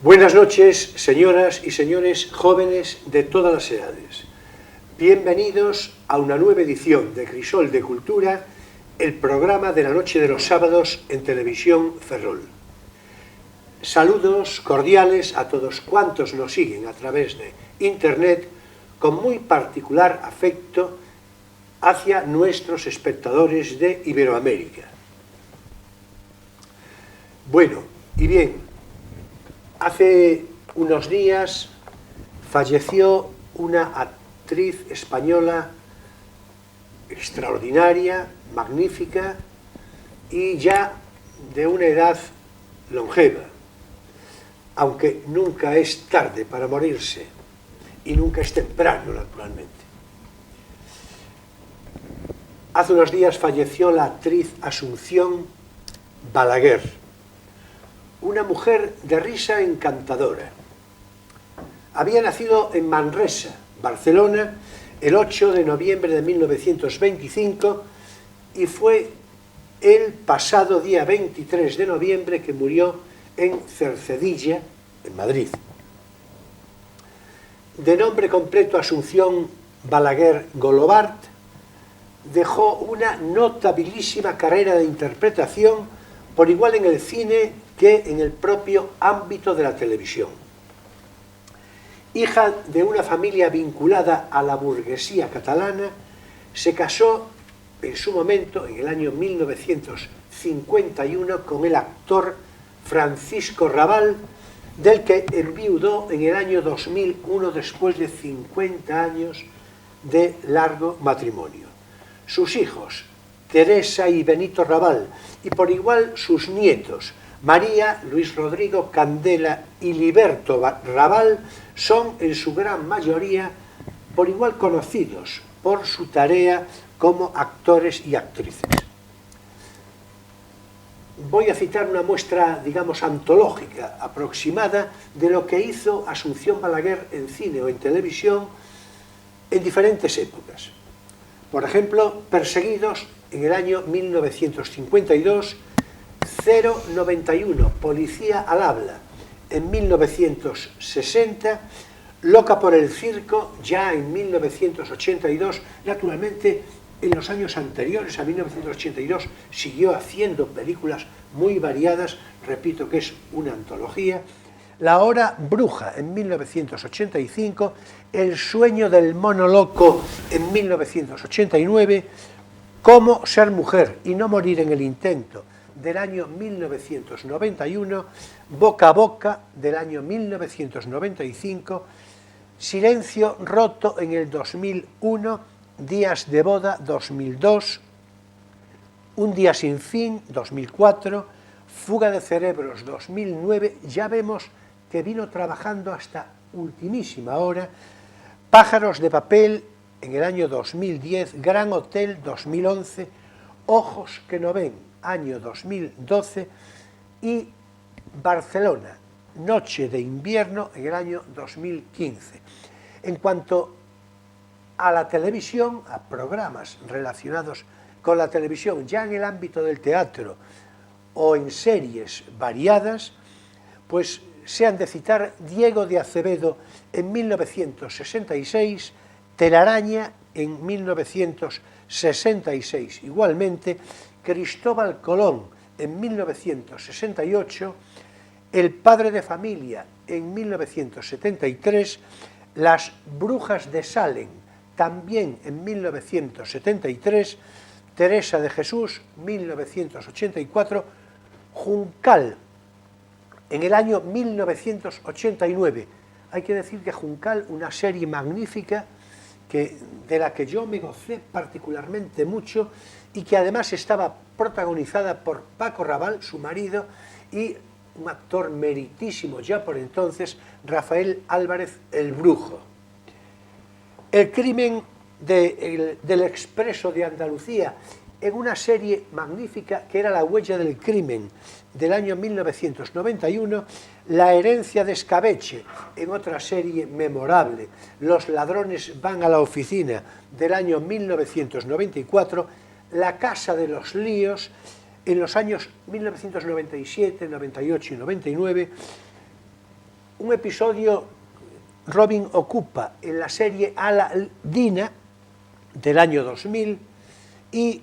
Buenas noches, señoras y señores jóvenes de todas las edades. Bienvenidos a una nueva edición de Crisol de Cultura, el programa de la noche de los sábados en Televisión Ferrol. Saludos cordiales a todos cuantos nos siguen a través de Internet, con muy particular afecto hacia nuestros espectadores de Iberoamérica. Bueno, y bien, hace unos días falleció una actriz española extraordinaria, magnífica y ya de una edad longeva, aunque nunca es tarde para morirse y nunca es temprano, naturalmente. Hace unos días falleció la actriz Asunción Balaguer, una mujer de risa encantadora. Había nacido en Manresa, Barcelona, el 8 de noviembre de 1925 y fue el pasado día 23 de noviembre que murió en Cercedilla, en Madrid. De nombre completo Asunción Balaguer Golobart, dejó una notabilísima carrera de interpretación, por igual en el cine que en el propio ámbito de la televisión. Hija de una familia vinculada a la burguesía catalana, se casó en su momento, en el año 1951, con el actor Francisco Rabal, del que enviudó en el año 2001 después de 50 años de largo matrimonio. Sus hijos, Teresa y Benito Rabal, y por igual sus nietos, María, Luis Rodrigo, Candela y Liberto Rabal, son en su gran mayoría por igual conocidos por su tarea como actores y actrices. Voy a citar una muestra, digamos, antológica, aproximada, de lo que hizo Asunción Balaguer en cine o en televisión en diferentes épocas. Por ejemplo, Perseguidos en el año 1952, 091, Policía al habla, en 1960, Loca por el circo, ya en 1982, naturalmente en los años anteriores a 1982 siguió haciendo películas muy variadas, repito que es una antología. La hora bruja en 1985, El sueño del mono loco en 1989, Cómo ser mujer y no morir en el intento del año 1991, Boca a boca del año 1995, Silencio roto en el 2001, Días de boda 2002, Un día sin fin 2004, Fuga de cerebros 2009, ya vemos que vino trabajando hasta ultimísima hora, Pájaros de papel en el año 2010, Gran Hotel 2011, Ojos que no ven, año 2012, y Barcelona, Noche de invierno, en el año 2015. En cuanto a la televisión, a programas relacionados con la televisión, ya en el ámbito del teatro o en series variadas, pues se han de citar Diego de Acevedo en 1966, Telaraña en 1966, igualmente Cristóbal Colón en 1968, El padre de familia en 1973, Las brujas de Salem también en 1973, Teresa de Jesús 1984, Juncal en el año 1989. Hay que decir que Juncal, una serie magnífica de la que yo me gocé particularmente mucho y que además estaba protagonizada por Paco Raval, su marido, y un actor meritísimo ya por entonces, Rafael Álvarez el Brujo. El crimen del Expreso de Andalucía, en una serie magnífica que era La huella del crimen, del año 1991, La herencia de Escabeche, en otra serie memorable, Los ladrones van a la oficina, del año 1994, La casa de los líos, en los años 1997, 98 y 99, un episodio Robin ocupa en la serie Aladina del año 2000 y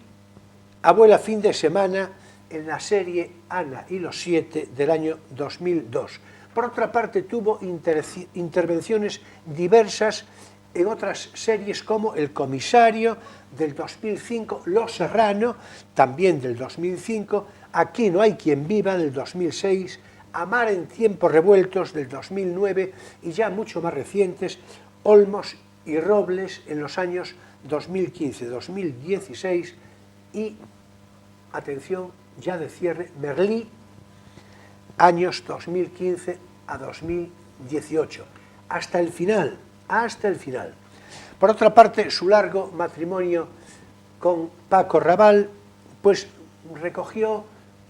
Abuela fin de semana en la serie Ana y los 7 del año 2002. Por otra parte, tuvo intervenciones diversas en otras series como El comisario del 2005, Los Serrano también del 2005, Aquí no hay quien viva del 2006, Amar en tiempos revueltos del 2009 y ya mucho más recientes, Olmos y Robles en los años 2015-2016 y, atención, ya de cierre, Merlí, años 2015 a 2018, hasta el final, hasta el final. Por otra parte, su largo matrimonio con Paco Raval, pues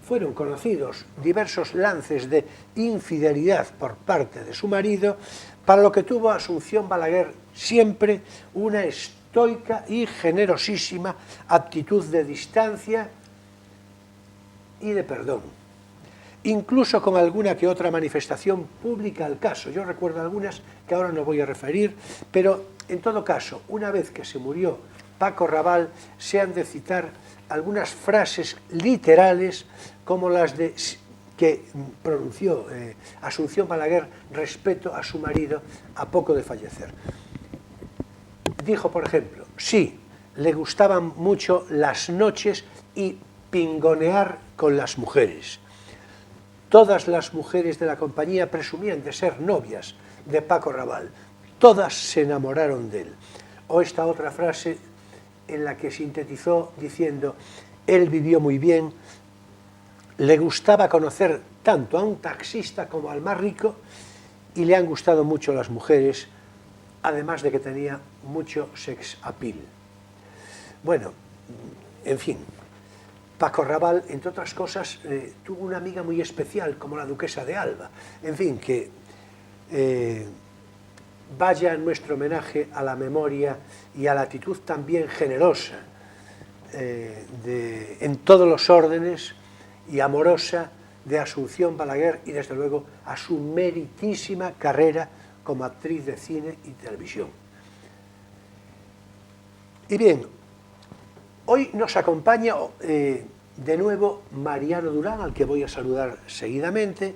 fueron conocidos diversos lances de infidelidad por parte de su marido, para lo que tuvo Asunción Balaguer siempre una estoica y generosísima actitud de distancia y de perdón, incluso con alguna que otra manifestación pública al caso. Yo recuerdo algunas que ahora no voy a referir, pero en todo caso, una vez que se murió Paco Raval, se han de citar algunas frases literales como las que pronunció Asunción Balaguer respecto a su marido a poco de fallecer. Dijo, por ejemplo, sí, le gustaban mucho las noches y pingonear con las mujeres. Todas las mujeres de la compañía presumían de ser novias de Paco Raval. Todas se enamoraron de él. O esta otra frase en la que sintetizó diciendo: él vivió muy bien, le gustaba conocer tanto a un taxista como al más rico y le han gustado mucho las mujeres, además de que tenía mucho sex appeal. Bueno, en fin, Paco Raval, entre otras cosas, tuvo una amiga muy especial como la duquesa de Alba. En fin, que vaya nuestro homenaje a la memoria y a la actitud también generosa en todos los órdenes y amorosa de Asunción Balaguer y desde luego a su meritísima carrera como actriz de cine y televisión. Y bien, hoy nos acompaña de nuevo Mariano Durán, al que voy a saludar seguidamente,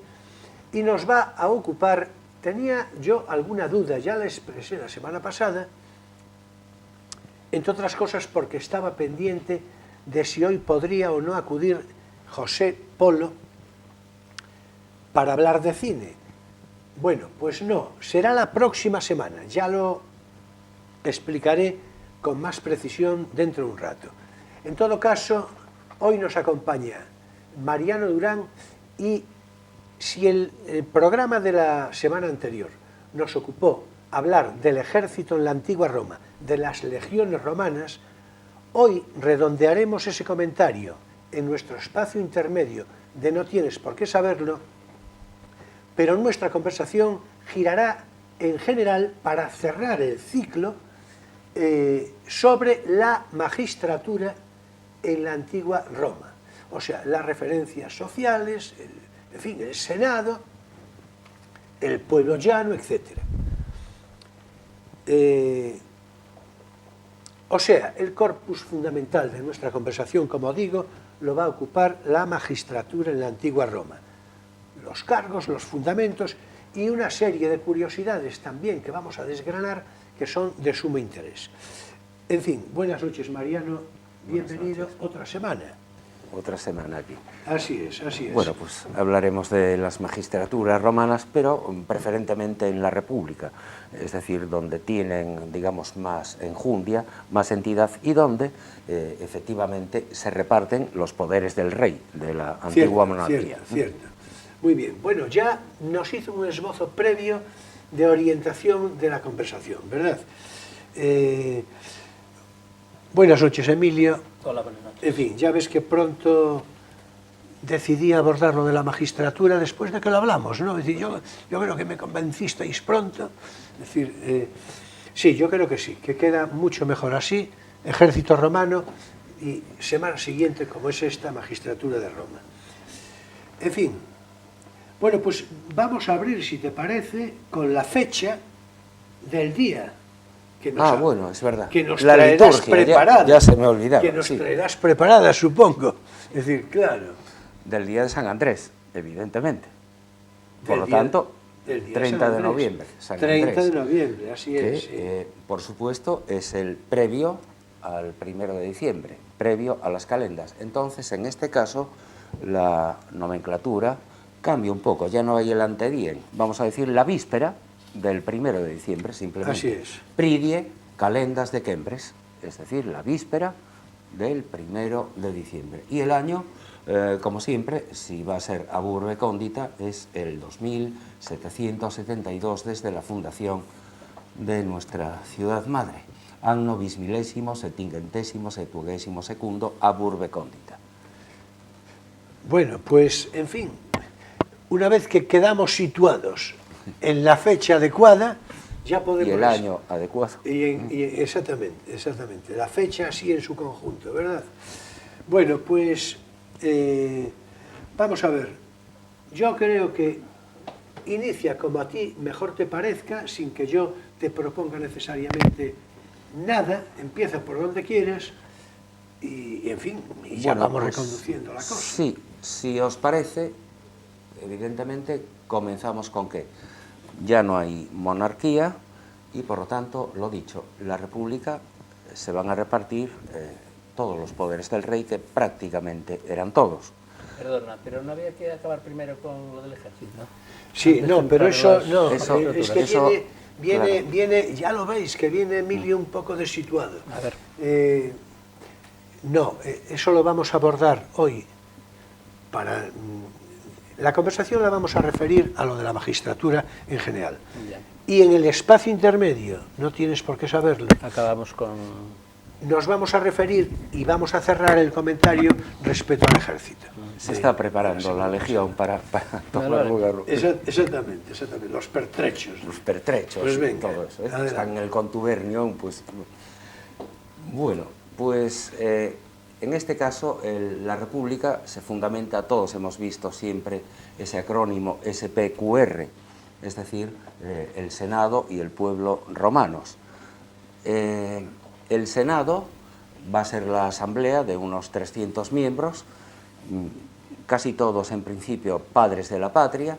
y nos va a ocupar. Tenía yo alguna duda, ya la expresé la semana pasada, entre otras cosas porque estaba pendiente de si hoy podría o no acudir José Polo para hablar de cine. Bueno, pues no, será la próxima semana, ya lo explicaré con más precisión dentro de un rato. En todo caso, hoy nos acompaña Mariano Durán y si el programa de la semana anterior nos ocupó hablar del ejército en la antigua Roma, de las legiones romanas, hoy redondearemos ese comentario en nuestro espacio intermedio de No tienes por qué saberlo, pero nuestra conversación girará en general para cerrar el ciclo sobre la magistratura en la antigua Roma, o sea, las referencias sociales, en fin, el Senado, el pueblo llano, etc. O sea, el corpus fundamental de nuestra conversación, como digo, lo va a ocupar la magistratura en la antigua Roma. Los cargos, los fundamentos y una serie de curiosidades también que vamos a desgranar que son de sumo interés. En fin, buenas noches, Mariano. Bienvenido otra semana. otra semana aquí. Así es, así es. Bueno, pues hablaremos de las magistraturas romanas, pero preferentemente en la República, es decir, donde tienen, digamos, más enjundia, más entidad y donde efectivamente se reparten los poderes del rey, de la antigua monarquía. Cierto. Muy bien. Bueno, ya nos hizo un esbozo previo de orientación de la conversación, ¿verdad? Buenas noches, Emilio. Hola, buenas noches. En fin, ya ves que pronto decidí abordar lo de la magistratura después de que lo hablamos, ¿no? Es decir, yo creo que me convencisteis pronto. Es decir, sí, yo creo que sí, que queda mucho mejor así, ejército romano y semana siguiente, como es esta, magistratura de Roma. En fin, bueno, pues vamos a abrir, si te parece, con la fecha del día. Que nos bueno, es verdad. Que nos la traerás liturgia, preparada. ya se me olvidaba. Que nos traerás preparada, supongo. Es decir, claro. Del día de San Andrés, evidentemente. Por lo tanto, 30 de noviembre. San 30 Andrés, de noviembre, así es. Que, por supuesto, es el previo al 1 de diciembre, previo a las calendas. Entonces, en este caso, la nomenclatura cambia un poco. Ya no hay el antedien, vamos a decir la víspera del 1 de diciembre, simplemente. Así es. Pridie calendas decembres, es decir, la víspera del 1 de diciembre. Y el año, como siempre, si va a ser ab urbe condita, es el 2772 desde la fundación de nuestra ciudad madre. Anno bismillesimo septingentesimo septuagésimo secundo ab urbe condita. Bueno, pues, en fin, una vez que quedamos situados en la fecha adecuada, ya podemos... Y el año adecuado. Exactamente, la fecha así en su conjunto, ¿verdad? Bueno, pues, vamos a ver, yo creo que inicia como a ti mejor te parezca, sin que yo te proponga necesariamente nada, empieza por donde quieras y en fin, y ya vamos pues, reconduciendo la cosa. Sí, si os parece, evidentemente comenzamos con que ya no hay monarquía y por lo tanto, lo dicho, la república se van a repartir todos los poderes del rey, que prácticamente eran todos. Perdona, pero no había que acabar primero con lo del ejército, ¿no? Sí, no, pero eso no, es que eso, viene, ya lo veis, que viene Emilio un poco desituado. A ver. No, eso lo vamos a abordar hoy. La conversación la vamos a referir a lo de la magistratura en general. Ya. Y en el espacio intermedio, no tienes por qué saberlo, acabamos con... nos vamos a referir y vamos a cerrar el comentario respecto al ejército. Se está preparando la legión para tomar lugar. Exactamente, los pertrechos. Los pertrechos, pues venga, todo eso. Están en el contubernio, pues... Bueno, pues en este caso la República se fundamenta, todos hemos visto siempre ese acrónimo SPQR, es decir, el Senado y el pueblo romanos. El Senado va a ser la asamblea de unos 300 miembros, casi todos en principio padres de la patria,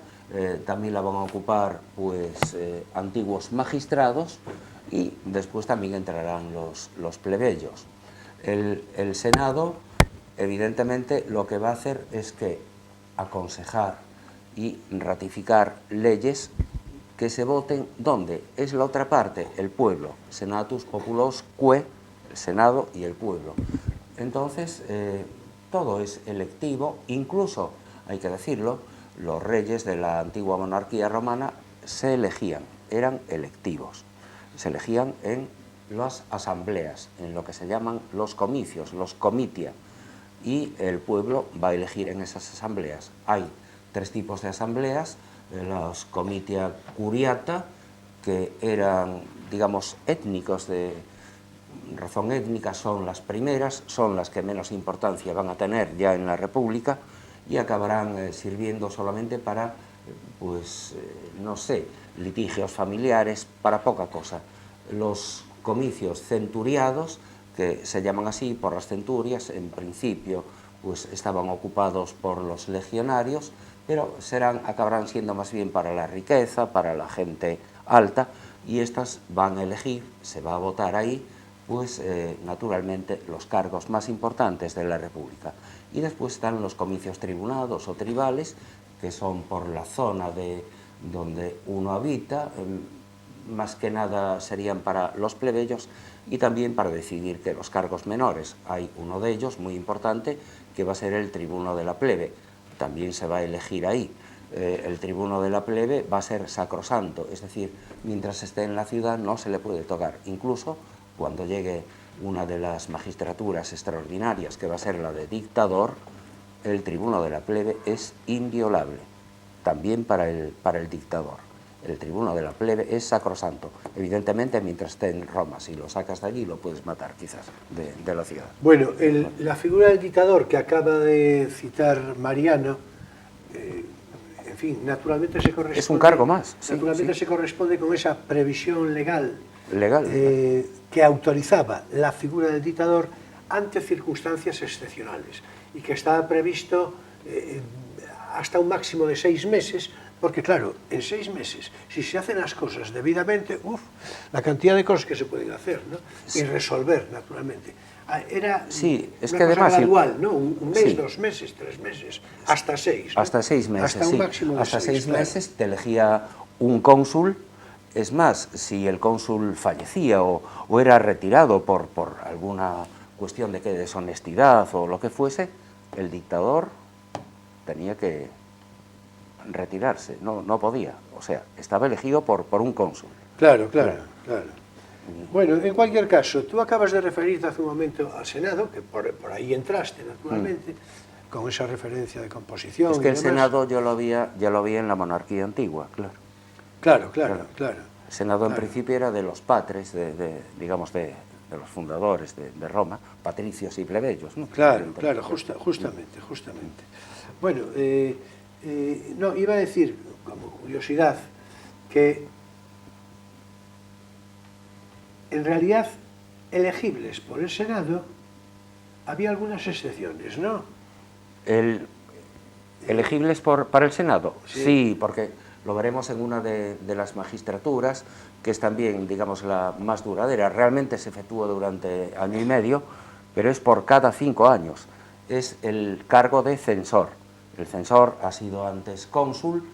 también la van a ocupar pues antiguos magistrados y después también entrarán los plebeyos. El Senado, evidentemente, lo que va a hacer es que aconsejar y ratificar leyes que se voten, ¿dónde? Es la otra parte, el pueblo, senatus populos que, el Senado y el pueblo. Entonces, todo es electivo, incluso, hay que decirlo, los reyes de la antigua monarquía romana se elegían, eran electivos, se elegían en las asambleas, en lo que se llaman los comicios, los comitia, y el pueblo va a elegir en esas asambleas. Hay 3 tipos de asambleas: los comitia curiata, que eran, digamos, étnicos, de razón étnica, son las primeras, son las que menos importancia van a tener ya en la República y acabarán sirviendo solamente para, pues, no sé, litigios familiares, para poca cosa. Los comicios centuriados, que se llaman así por las centurias, en principio pues estaban ocupados por los legionarios, pero acabarán siendo más bien para la riqueza, para la gente alta, y estas van a elegir, se va a votar ahí, pues naturalmente los cargos más importantes de la República. Y después están los comicios tribunados o tribales, que son por la zona de donde uno habita, más que nada serían para los plebeyos y también para decidir que los cargos menores. Hay uno de ellos muy importante que va a ser el tribuno de la plebe, también se va a elegir ahí. El tribuno de la plebe va a ser sacrosanto, es decir, mientras esté en la ciudad no se le puede tocar, incluso cuando llegue una de las magistraturas extraordinarias, que va a ser la de dictador, el tribuno de la plebe es inviolable, también para el dictador. El tribuno de la plebe es sacrosanto, evidentemente mientras esté en Roma. Si lo sacas de allí lo puedes matar quizás de la ciudad. Bueno, la figura del dictador que acaba de citar Mariano, en fin, naturalmente se corresponde... Es un cargo más. Naturalmente se corresponde con esa previsión legal que autorizaba la figura del dictador ante circunstancias excepcionales y que estaba previsto hasta un máximo de 6 meses, porque claro, en 6 meses, si se hacen las cosas debidamente, la cantidad de cosas que se pueden hacer, ¿no? Y resolver, naturalmente. Era es una que cosa además, gradual, ¿no? Un mes, 2 meses, 3 meses, hasta 6. ¿no? Hasta 6 meses, hasta un máximo de hasta 6 claro. meses te elegía un cónsul. Es más, si el cónsul fallecía o era retirado por alguna cuestión de deshonestidad o lo que fuese, el dictador tenía que retirarse, no podía, o sea, estaba elegido por un cónsul. Claro. Bueno, en cualquier caso, tú acabas de referirte hace un momento al Senado, que por ahí entraste, naturalmente, con esa referencia de composición. Es que el Senado yo lo vi en la monarquía antigua, claro. Claro. El Senado en principio era de los patres, digamos, de los fundadores de Roma, patricios y plebeyos, ¿no? Claro, justamente. Bueno, no, iba a decir, como curiosidad, que en realidad elegibles por el Senado había algunas excepciones, ¿no? ¿Elegibles para el Senado? Sí, porque lo veremos en una de las magistraturas, que es también, digamos, la más duradera. Realmente se efectúa durante año y medio, pero es por cada 5 años. Es el cargo de censor. El censor ha sido antes cónsul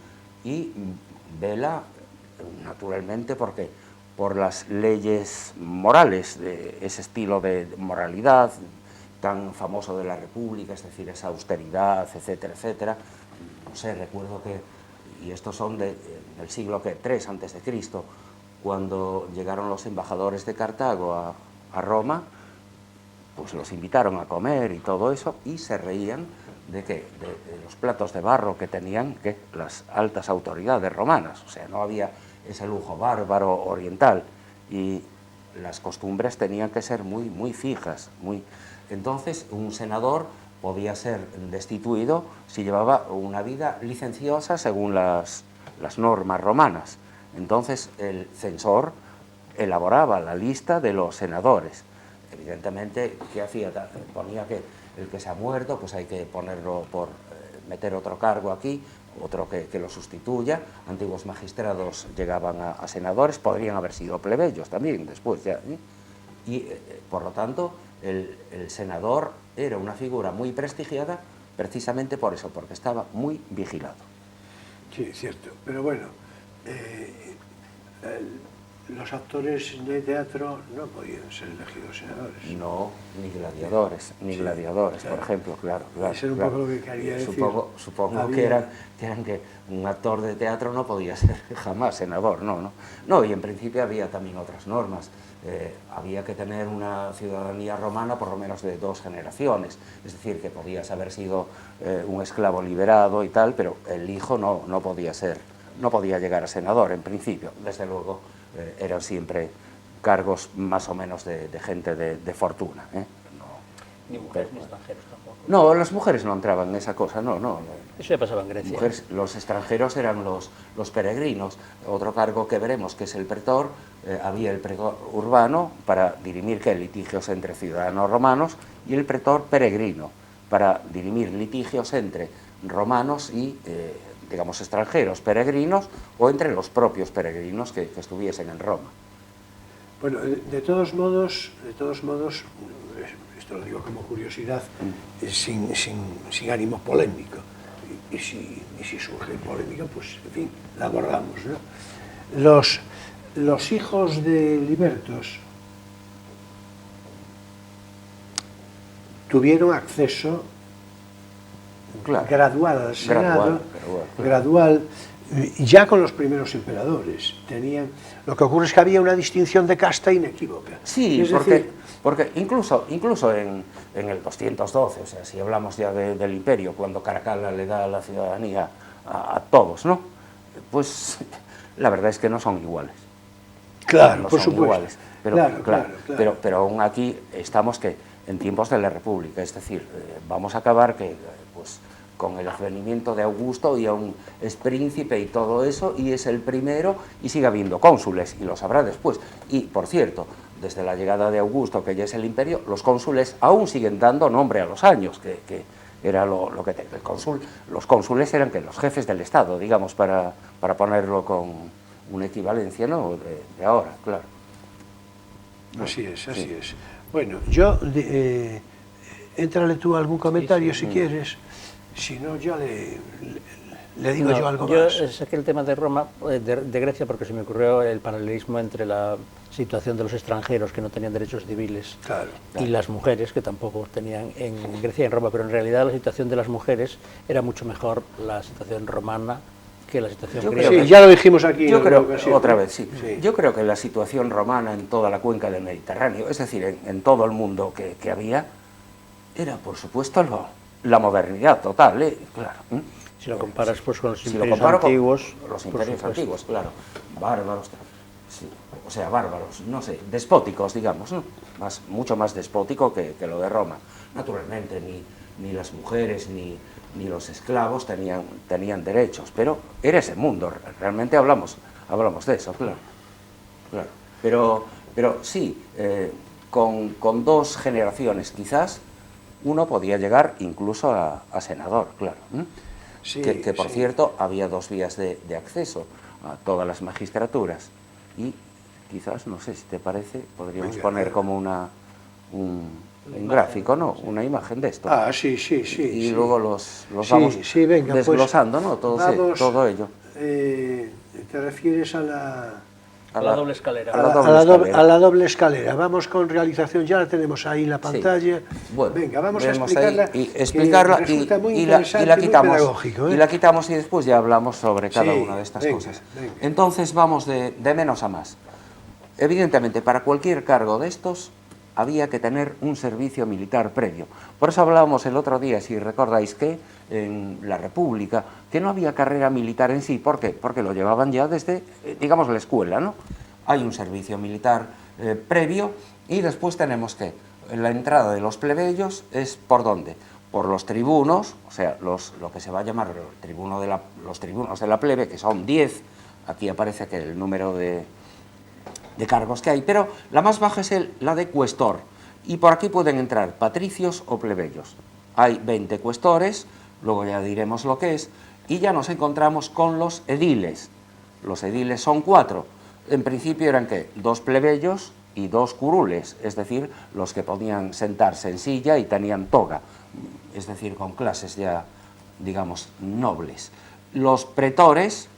y vela, naturalmente, porque por las leyes morales, de ese estilo de moralidad tan famoso de la República, es decir, esa austeridad, etcétera, etcétera. No sé, recuerdo que, y estos son del siglo III a.C., cuando llegaron los embajadores de Cartago a Roma, pues los invitaron a comer y todo eso, y se reían de los platos de barro que tenían las altas autoridades romanas. O sea, no había ese lujo bárbaro oriental, y las costumbres tenían que ser muy fijas. Entonces, un senador podía ser destituido si llevaba una vida licenciosa según las normas romanas. Entonces, el censor elaboraba la lista de los senadores. Evidentemente, ¿qué hacía? Ponía que el que se ha muerto, pues hay que ponerlo por meter otro cargo aquí, otro que lo sustituya. Antiguos magistrados llegaban a senadores, podrían haber sido plebeyos también después ya, ¿eh? Y por lo tanto el senador era una figura muy prestigiada precisamente por eso, porque estaba muy vigilado. Sí, cierto, pero bueno, los actores de teatro no podían ser elegidos senadores. No, ni gladiadores, claro. Por ejemplo, claro. Eso era un poco lo que quería decir. Supongo que eran que un actor de teatro no podía ser jamás senador, no, y en principio había también otras normas. Había que tener una ciudadanía romana por lo menos de 2 generaciones, es decir, que podías haber sido un esclavo liberado y tal, pero el hijo no podía llegar a senador en principio. Desde luego eran siempre cargos más o menos de gente de fortuna, ¿eh? Ni mujeres ni extranjeros tampoco. No, las mujeres no entraban en esa cosa, no. Eso ya pasaba en Grecia. Mujeres, los extranjeros eran los peregrinos. Otro cargo que veremos, que es el pretor. Había el pretor urbano para dirimir litigios entre ciudadanos romanos, y el pretor peregrino para dirimir litigios entre romanos y digamos, extranjeros peregrinos, o entre los propios peregrinos que estuviesen en Roma. Bueno, de todos modos, esto lo digo como curiosidad, sin ánimo polémico. Y si surge polémica, pues, en fin, la abordamos, ¿no? Los hijos de libertos tuvieron acceso gradual al Senado, gradual, ya con los primeros emperadores. Lo que ocurre es que había una distinción de casta inequívoca. Sí, es porque incluso en el 212, o sea, si hablamos ya del imperio, cuando Caracalla le da la ciudadanía a todos, ¿no? Pues la verdad es que no son iguales. Claro, no por son supuesto. Iguales, pero aún aquí estamos en tiempos de la República, es decir, vamos a acabar pues, con el advenimiento de Augusto, y aún es príncipe y todo eso, y es el primero, y sigue habiendo cónsules, y lo sabrá después. Y, por cierto, desde la llegada de Augusto, que ya es el imperio, los cónsules aún siguen dando nombre a los años, que era lo que los cónsules eran los jefes del Estado, digamos, para ponerlo con una equivalencia, ¿no?, de ahora, claro. Así es. Sí. Bueno, éntrale tú algún comentario si quieres, si no yo le digo yo algo más. Yo saqué el tema de Roma, de Grecia, porque se me ocurrió el paralelismo entre la situación de los extranjeros que no tenían derechos civiles y las mujeres que tampoco tenían en Grecia y en Roma, pero en realidad la situación de las mujeres era mucho mejor la situación romana que la situación griega. Sí, ya lo dijimos aquí. Yo creo, otra vez, sí. Yo creo que la situación romana en toda la cuenca del Mediterráneo, es decir, en todo el mundo que había, era, por supuesto, la modernidad total, claro. Si lo comparas pues con los imperios antiguos. Con los imperios antiguos, claro. Bárbaros, sí, o sea, bárbaros, no sé, despóticos, digamos, ¿no? Mucho más despótico que lo de Roma. Naturalmente, ni las mujeres ni los esclavos tenían derechos, pero era ese mundo, realmente hablamos de eso, claro. Pero sí, con 2 generaciones quizás, uno podía llegar incluso a senador, claro. Sí, que por cierto, había 2 vías de acceso a todas las magistraturas, y quizás, no sé si te parece, podríamos poner como un gráfico, ¿no? Una imagen de esto. Sí. Y luego los vamos desglosando, ¿no? Todo ello. ¿Te refieres a la doble escalera? A la doble escalera. Vamos con realización, ya la tenemos ahí en la pantalla. Sí. Bueno, venga, vamos a explicarla. Resulta muy interesante, la quitamos, muy pedagógico, y la quitamos, y después ya hablamos sobre cada una de estas cosas. Venga. Entonces vamos de menos a más. Evidentemente, para cualquier cargo de estos había que tener un servicio militar previo. Por eso hablábamos el otro día, si recordáis, que en la República, que no había carrera militar en sí. ¿Por qué? Porque lo llevaban ya desde, digamos, la escuela, ¿no? Hay un servicio militar previo, y después tenemos que la entrada de los plebeyos es ¿por dónde? Por los tribunos, o sea, lo que se va a llamar los tribunos de la plebe, que son 10, aquí aparece que el número de cargos que hay, pero la más baja es la de cuestor, y por aquí pueden entrar patricios o plebeyos. Hay 20 cuestores, luego ya diremos lo que es, y ya nos encontramos con los ediles. Los ediles son 4, en principio eran ¿qué? 2 plebeyos y 2 curules, es decir, los que podían sentarse en silla y tenían toga, es decir, con clases ya, digamos, nobles. Los pretores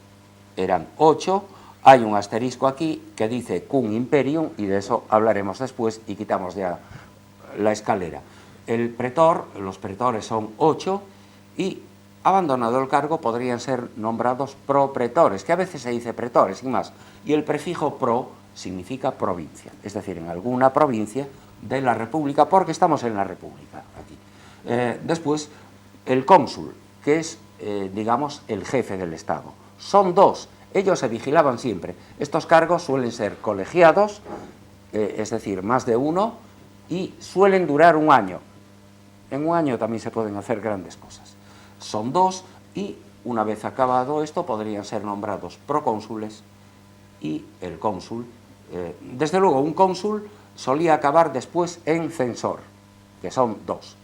eran 8, hay un asterisco aquí que dice cum imperium, y de eso hablaremos después, y quitamos ya la escalera. Los pretores son 8, y abandonado el cargo podrían ser nombrados propretores, que a veces se dice pretores, sin más, y el prefijo pro significa provincia, es decir, en alguna provincia de la República, porque estamos en la República aquí. Después, el cónsul, que es, digamos, el jefe del Estado. Son 2, ellos se vigilaban siempre. Estos cargos suelen ser colegiados, es decir, más de uno, y suelen durar 1 año. En 1 año también se pueden hacer grandes cosas. Son 2, y una vez acabado esto podrían ser nombrados procónsules y el cónsul. Desde luego, un cónsul solía acabar después en censor, que son 2,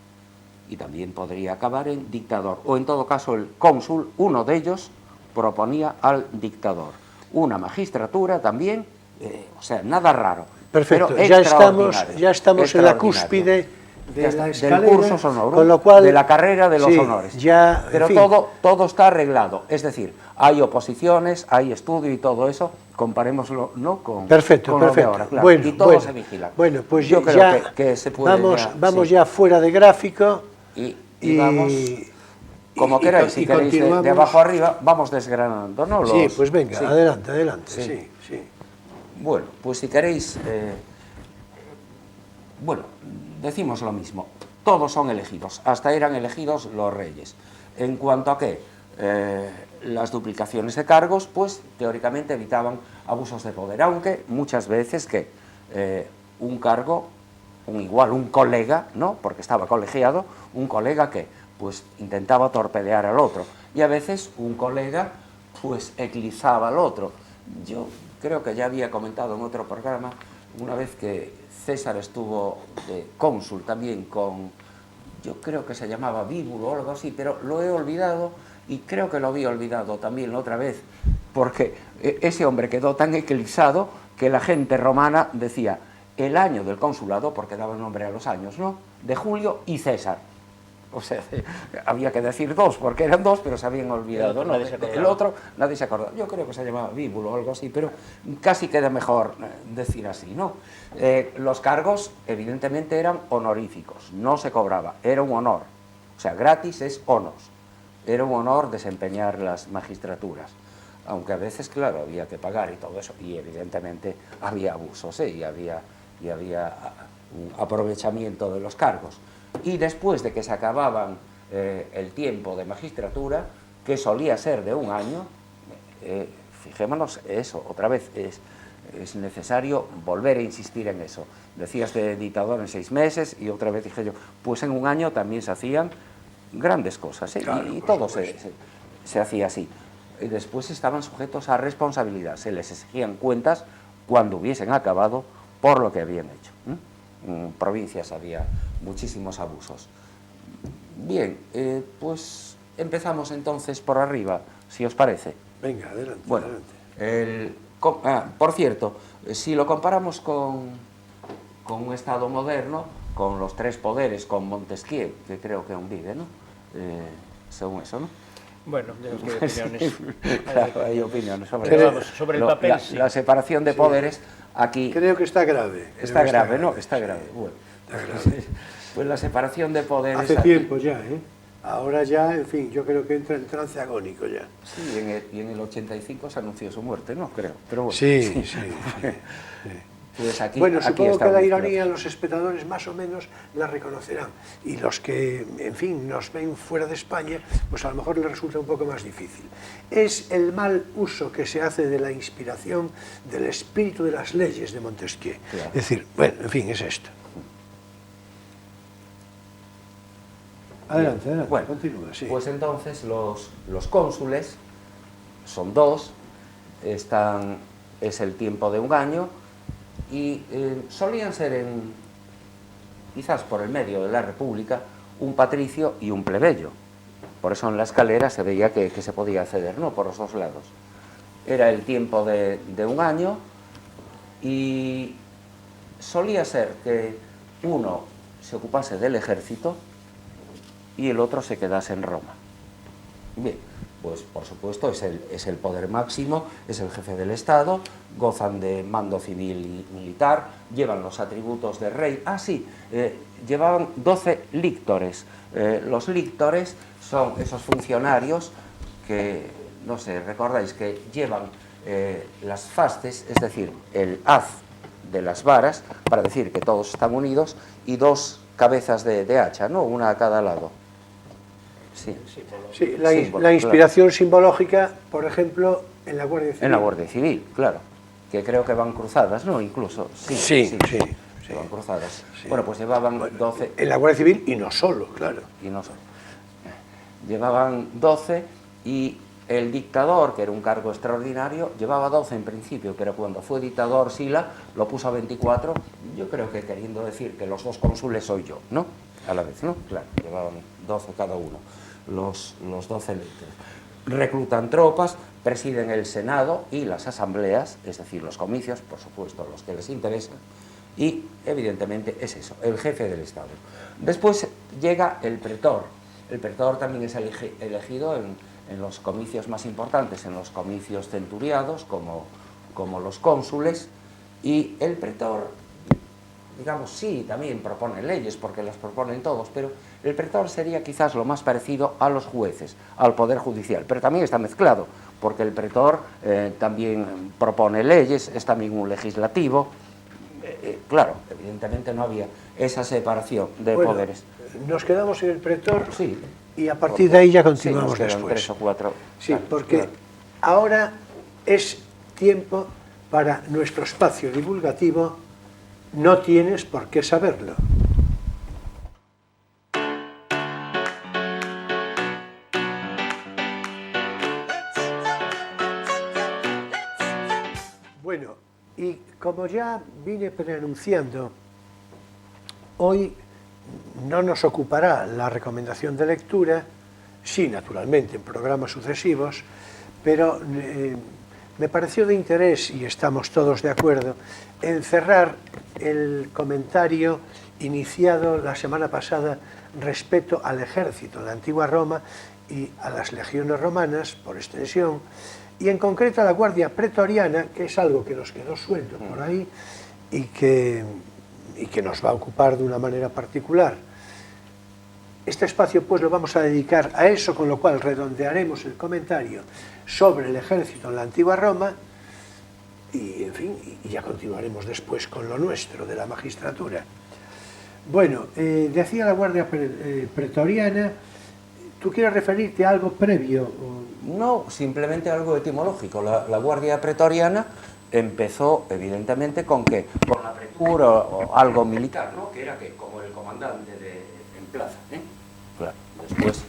y también podría acabar en dictador, o en todo caso el cónsul, uno de ellos, proponía al dictador. Una magistratura también, o sea, nada raro, Perfecto, pero ya estamos en la cúspide de la escalera, del curso sonoro, con lo cual, de la carrera de los sí, honores. Ya, pero fin, todo está arreglado, es decir, hay oposiciones, hay estudio y todo eso, comparémoslo, ¿no?, con lo de ahora, claro, y todo se vigila. Bueno, pues yo creo ya que se puede vamos sí. ya fuera de gráfico y vamos, como y queráis, si queréis de abajo arriba, vamos desgranando, ¿no? Sí, pues venga, sí. adelante, Sí. sí. Bueno, pues si queréis, bueno, decimos lo mismo, todos son elegidos, hasta eran elegidos los reyes. En cuanto a que las duplicaciones de cargos, pues teóricamente evitaban abusos de poder, aunque muchas veces que un cargo, un colega, ¿no?, porque estaba colegiado, un colega que pues intentaba torpedear al otro, y a veces un colega pues eclipsaba al otro. Yo creo que ya había comentado en otro programa una vez que César estuvo de cónsul también con, yo creo que se llamaba Bíbulo o algo así, pero lo he olvidado y creo que lo había olvidado también la otra vez, porque ese hombre quedó tan eclipsado que la gente romana decía el año del consulado, porque daba nombre a los años, ¿no?, de Julio y César. O sea, había que decir dos, porque eran dos, pero se habían olvidado, ¿no? El otro nadie se acordaba. Yo creo que se llamaba Bíbulo o algo así, pero casi queda mejor decir así, ¿no? Los cargos, evidentemente, eran honoríficos, no se cobraba, era un honor. O sea, gratis es honos. Era un honor desempeñar las magistraturas. Aunque a veces, claro, había que pagar y todo eso, y evidentemente había abusos, y había un aprovechamiento de los cargos. Y después de que se acababan el tiempo de magistratura, que solía ser de un año, fijémonos eso, otra vez, es necesario volver a insistir en eso. Decías de dictador en 6 meses, y otra vez dije yo, pues en un año también se hacían grandes cosas, claro, y todo se hacía así. Y después estaban sujetos a responsabilidad, se les exigían cuentas cuando hubiesen acabado por lo que habían hecho. En provincias había muchísimos abusos. Bien, pues empezamos entonces por arriba, si os parece. Venga, adelante. Bueno, por cierto, si lo comparamos con un Estado moderno, con los 3 poderes, con Montesquieu, que creo que aún vive, ¿no? Según eso, ¿no? Bueno, hay opiniones. Claro, hay opiniones sobre el papel, sí. La separación de poderes aquí... Creo que está grave. Está grave, ¿no? Está grave. Bueno, pues la separación de poderes... Hace tiempo ya, ¿eh? Ahora ya, en fin, yo creo que entra en trance agónico ya. Sí, y en el 85 se anunció su muerte, ¿no? Creo. Pero bueno, sí. Pues aquí, bueno, aquí supongo que la ironía los espectadores más o menos la reconocerán, y los que, en fin, nos ven fuera de España, pues a lo mejor les resulta un poco más difícil. Es el mal uso que se hace de la inspiración, del espíritu de las leyes de Montesquieu. Claro. Es decir, bueno, en fin, es esto. Adelante, bueno, continúa, sí. Pues entonces los cónsules son 2, es el tiempo de un año, y solían ser, quizás por el medio de la República, un patricio y un plebeyo. Por eso en la escalera se veía que se podía acceder, ¿no?, por los 2 lados. Era el tiempo de un año, y solía ser que uno se ocupase del ejército y el otro se quedase en Roma. Bien, pues por supuesto es el poder máximo, es el jefe del Estado, gozan de mando civil y militar, llevan los atributos de rey. Llevaban 12 líctores. Los líctores son esos funcionarios que, no sé, recordáis que llevan las fasces, es decir, el haz de las varas, para decir que todos están unidos, y 2 cabezas de hacha, ¿no?, una a cada lado. Sí, la inspiración simbológica, por ejemplo, en la Guardia Civil. En la Guardia Civil, claro, que creo que van cruzadas, ¿no?, incluso. Sí, van cruzadas. Sí. Bueno, pues llevaban 12... En la Guardia Civil, y no solo, claro. Y no solo. Llevaban 12, y el dictador, que era un cargo extraordinario, llevaba 12 en principio, pero cuando fue dictador Sila lo puso a 24, yo creo que queriendo decir que los 2 cónsules soy yo, ¿no?, a la vez, ¿no? Claro, llevaban 12 cada uno, los 12 líctores. reclutan tropas, presiden el Senado y las asambleas, es decir, los comicios, por supuesto, los que les interesan, y evidentemente es eso, el jefe del Estado. Después llega el pretor. El pretor también es elegido en los comicios más importantes, en los comicios centuriados, como los cónsules, y el pretor, digamos, sí, también propone leyes, porque las proponen todos, pero el pretor sería quizás lo más parecido a los jueces, al Poder Judicial, pero también está mezclado, porque el pretor también propone leyes, es también un legislativo. Claro, evidentemente no había esa separación de poderes. Nos quedamos en el pretor, sí, y a partir de ahí ya continuamos sí, después. 3 o 4. Sí, claro, porque claro. ahora es tiempo para nuestro espacio divulgativo. No tienes por qué saberlo. Bueno, y como ya vine preanunciando, hoy no nos ocupará la recomendación de lectura, sí, naturalmente, en programas sucesivos, pero me pareció de interés, y estamos todos de acuerdo, en cerrar el comentario iniciado la semana pasada respecto al ejército en la antigua Roma y a las legiones romanas, por extensión, y en concreto a la Guardia Pretoriana, que es algo que nos quedó suelto por ahí y que nos va a ocupar de una manera particular. Este espacio pues lo vamos a dedicar a eso, con lo cual redondearemos el comentario sobre el ejército en la antigua Roma y, en fin, y ya continuaremos después con lo nuestro, de la magistratura. Bueno, decía la Guardia Pretoriana. ¿Tú quieres referirte a algo previo? No, simplemente algo etimológico. La Guardia Pretoriana empezó, evidentemente, con la pretura o algo militar, ¿no? Que era como el comandante en plaza, ¿eh? Claro. Después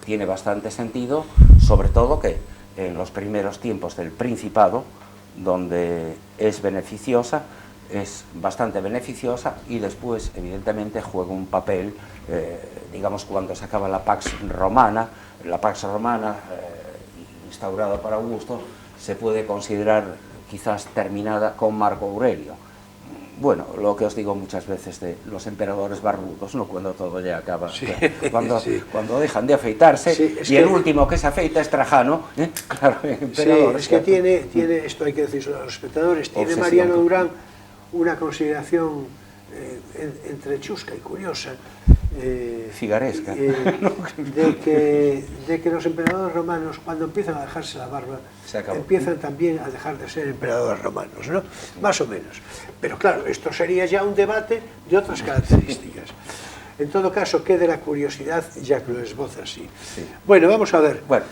tiene bastante sentido, sobre todo que en los primeros tiempos del Principado, donde es beneficiosa, es bastante beneficiosa, y después, evidentemente, juega un papel, digamos, cuando se acaba la Pax Romana. La Pax Romana, instaurada por Augusto, se puede considerar quizás terminada con Marco Aurelio. Bueno, lo que os digo muchas veces de los emperadores barbudos, ¿no? Cuando todo ya acaba, sí, cuando dejan de afeitarse, sí, y el último que se afeita es Trajano, ¿eh? Claro, emperador. Sí, es que tiene, esto hay que decirlo a los espectadores, tiene obsesión. Mariano Durán una consideración entre chusca y curiosa, figaresca, de que los emperadores romanos, cuando empiezan a dejarse la barba, empiezan también a dejar de ser emperadores romanos, ¿no? Más o menos. Pero claro, esto sería ya un debate de otras características. En todo caso, quede la curiosidad, ya que lo esboza así. Sí. Bueno, vamos a ver. Bueno.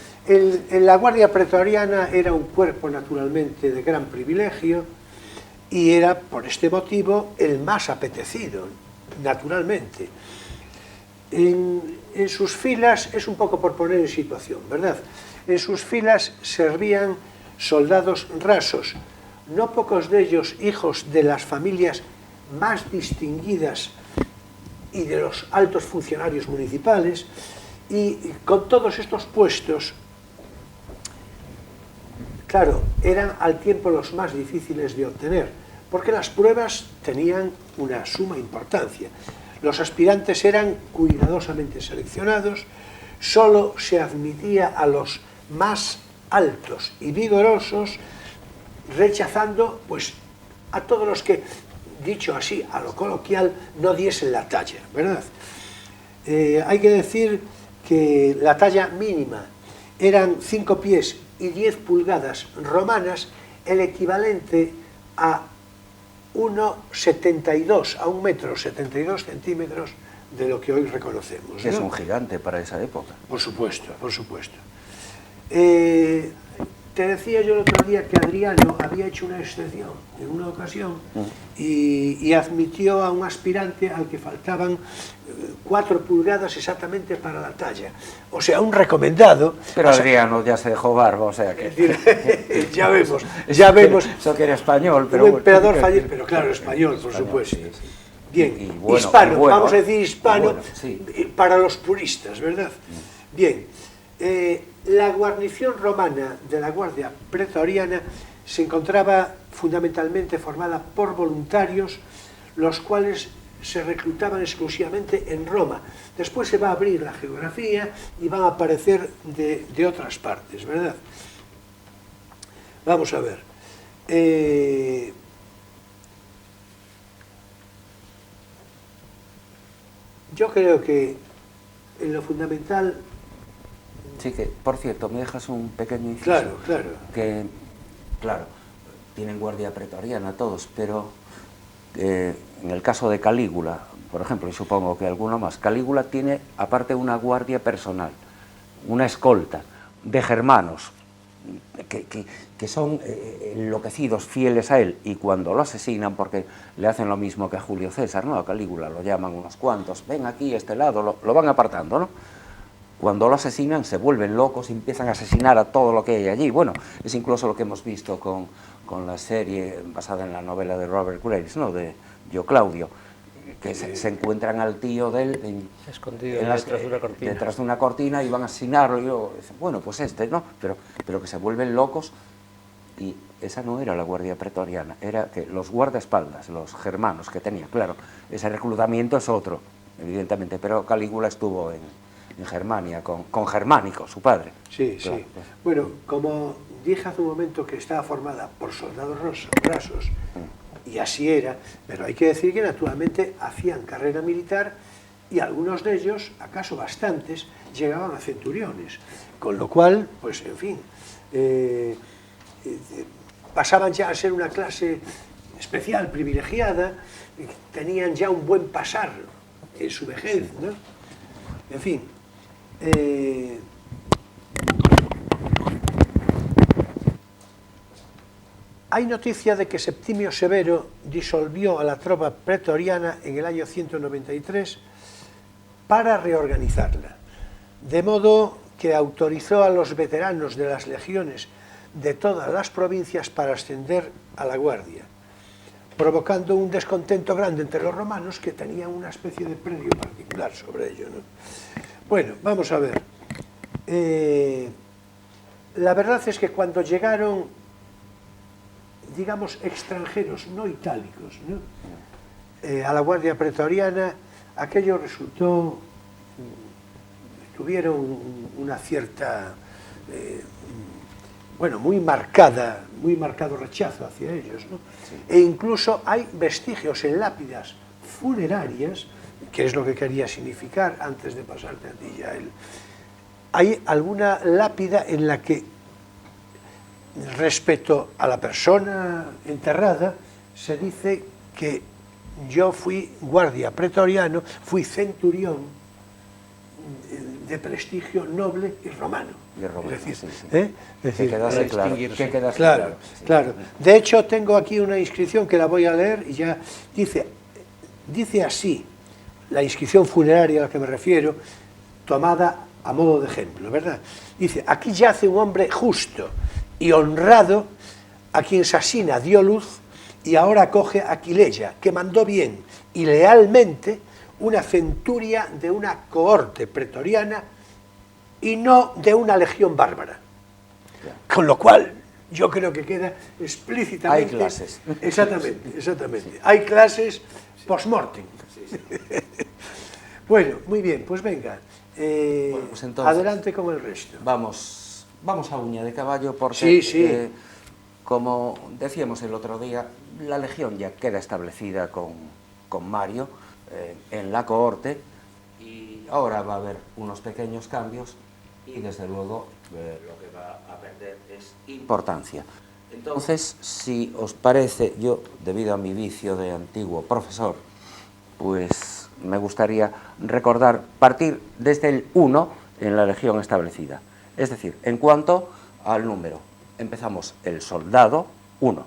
La Guardia Pretoriana era un cuerpo, naturalmente, de gran privilegio, y era, por este motivo, el más apetecido, naturalmente. En sus filas, es un poco por poner en situación, ¿verdad? En sus filas servían soldados rasos, no pocos de ellos hijos de las familias más distinguidas y de los altos funcionarios municipales, y con todos estos puestos, claro, eran al tiempo los más difíciles de obtener, porque las pruebas tenían una suma importancia. Los aspirantes eran cuidadosamente seleccionados, solo se admitía a los más altos y vigorosos, rechazando pues a todos los que, dicho así, a lo coloquial, no diesen la talla, ¿verdad? Hay que decir que la talla mínima eran 5 pies y 10 pulgadas romanas, el equivalente a 1,72, a 1,72 centímetros de lo que hoy reconocemos, ¿no? Es un gigante para esa época. Por supuesto, por supuesto. Te decía yo el otro día que Adriano había hecho una excepción en una ocasión y admitió a un aspirante al que faltaban 4 pulgadas exactamente para la talla. O sea, un recomendado. Pero Adriano ya se dejó barba, o sea que... ya vemos. Eso que era español, pero... Un emperador fallecido, pero claro, español, por supuesto. Sí, sí. Bien, hispano, vamos a decir hispano, para los puristas, ¿verdad? Bien. La guarnición romana de la Guardia Pretoriana se encontraba fundamentalmente formada por voluntarios, los cuales se reclutaban exclusivamente en Roma. Después se va a abrir la geografía y van a aparecer de otras partes, ¿verdad? Vamos a ver. Yo creo que en lo fundamental... Sí, que, por cierto, me dejas un pequeño inciso. Claro, claro. Que, claro, tienen guardia pretoriana todos, pero en el caso de Calígula, por ejemplo, y supongo que alguno más, Calígula tiene aparte una guardia personal, una escolta de germanos, que son enloquecidos, fieles a él, y cuando lo asesinan, porque le hacen lo mismo que a Julio César, ¿no? A Calígula lo llaman unos cuantos, ven aquí, este lado, lo van apartando, ¿no? Cuando lo asesinan se vuelven locos y empiezan a asesinar a todo lo que hay allí. Bueno, es incluso lo que hemos visto con la serie basada en la novela de Robert Graves, ¿no? De Yo Claudio, que se encuentran al tío de él escondido detrás de una cortina. Detrás de una cortina y van a asesinarlo. Y yo, bueno, pues ¿no? Pero que se vuelven locos. Y esa no era la guardia pretoriana, era que los guardaespaldas, los germanos que tenía, claro, ese reclutamiento es otro, evidentemente, pero Calígula estuvo en Germania, con Germánico, su padre. Sí, claro, sí. Bueno, como dije hace un momento que estaba formada por soldados rasos, y así era, pero hay que decir que naturalmente hacían carrera militar y algunos de ellos, acaso bastantes, llegaban a centuriones, con lo cual, pues en fin, pasaban ya a ser una clase especial, privilegiada, tenían ya un buen pasar en su vejez, ¿no? En fin. Hay noticia de que Septimio Severo disolvió a la tropa pretoriana en el año 193 para reorganizarla, de modo que autorizó a los veteranos de las legiones de todas las provincias para ascender a la guardia, provocando un descontento grande entre los romanos que tenían una especie de predio particular sobre ello, ¿no? Bueno, vamos a ver. La verdad es que cuando llegaron, digamos, extranjeros, no itálicos, ¿no? A la Guardia Pretoriana, aquello resultó, tuvieron una cierta, bueno, muy marcado rechazo hacia ellos, ¿no? Sí. E incluso hay vestigios en lápidas funerarias, que es lo que quería significar antes de pasarte a ti ya él. Hay alguna lápida en la que, respecto a la persona enterrada, se dice que yo fui guardia pretoriano, fui centurión de prestigio noble y romano. Es decir, sí, sí. Es decir, que quedase claro. Claro. De hecho, tengo aquí una inscripción que la voy a leer y ya dice así, la inscripción funeraria a la que me refiero, tomada a modo de ejemplo, ¿verdad? Dice, aquí yace un hombre justo y honrado, a quien Sasina dio luz y ahora acoge a Aquileia, que mandó bien y lealmente una centuria de una cohorte pretoriana y no de una legión bárbara. Con lo cual, yo creo que queda explícitamente... Hay clases. Exactamente. Hay clases post-mortem. Bueno, muy bien, pues venga. Bueno, pues entonces, adelante con el resto. Vamos a Uña de Caballo porque, sí. Como decíamos el otro día, la legión ya queda establecida con Mario en la cohorte y ahora va a haber unos pequeños cambios y desde luego lo que va a perder es importancia. Entonces, si os parece, yo, debido a mi vicio de antiguo profesor, pues me gustaría recordar, partir desde el 1 en la legión establecida. Es decir, en cuanto al número, empezamos el soldado, 1.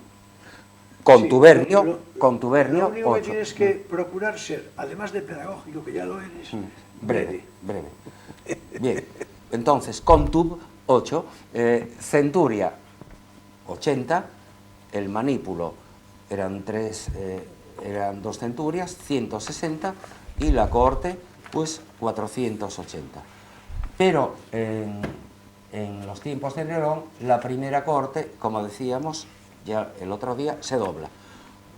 Contubernio, contubernio, lo único 8. que tienes que procurar ser, además de pedagógico, que ya lo eres, breve. Bien, entonces, contub, 8, centuria, 80, el manípulo eran 2 centurias, 160, y la cohorte, pues 480. Pero en en los tiempos de Nerón, la primera cohorte, como decíamos ya el otro día, se dobla.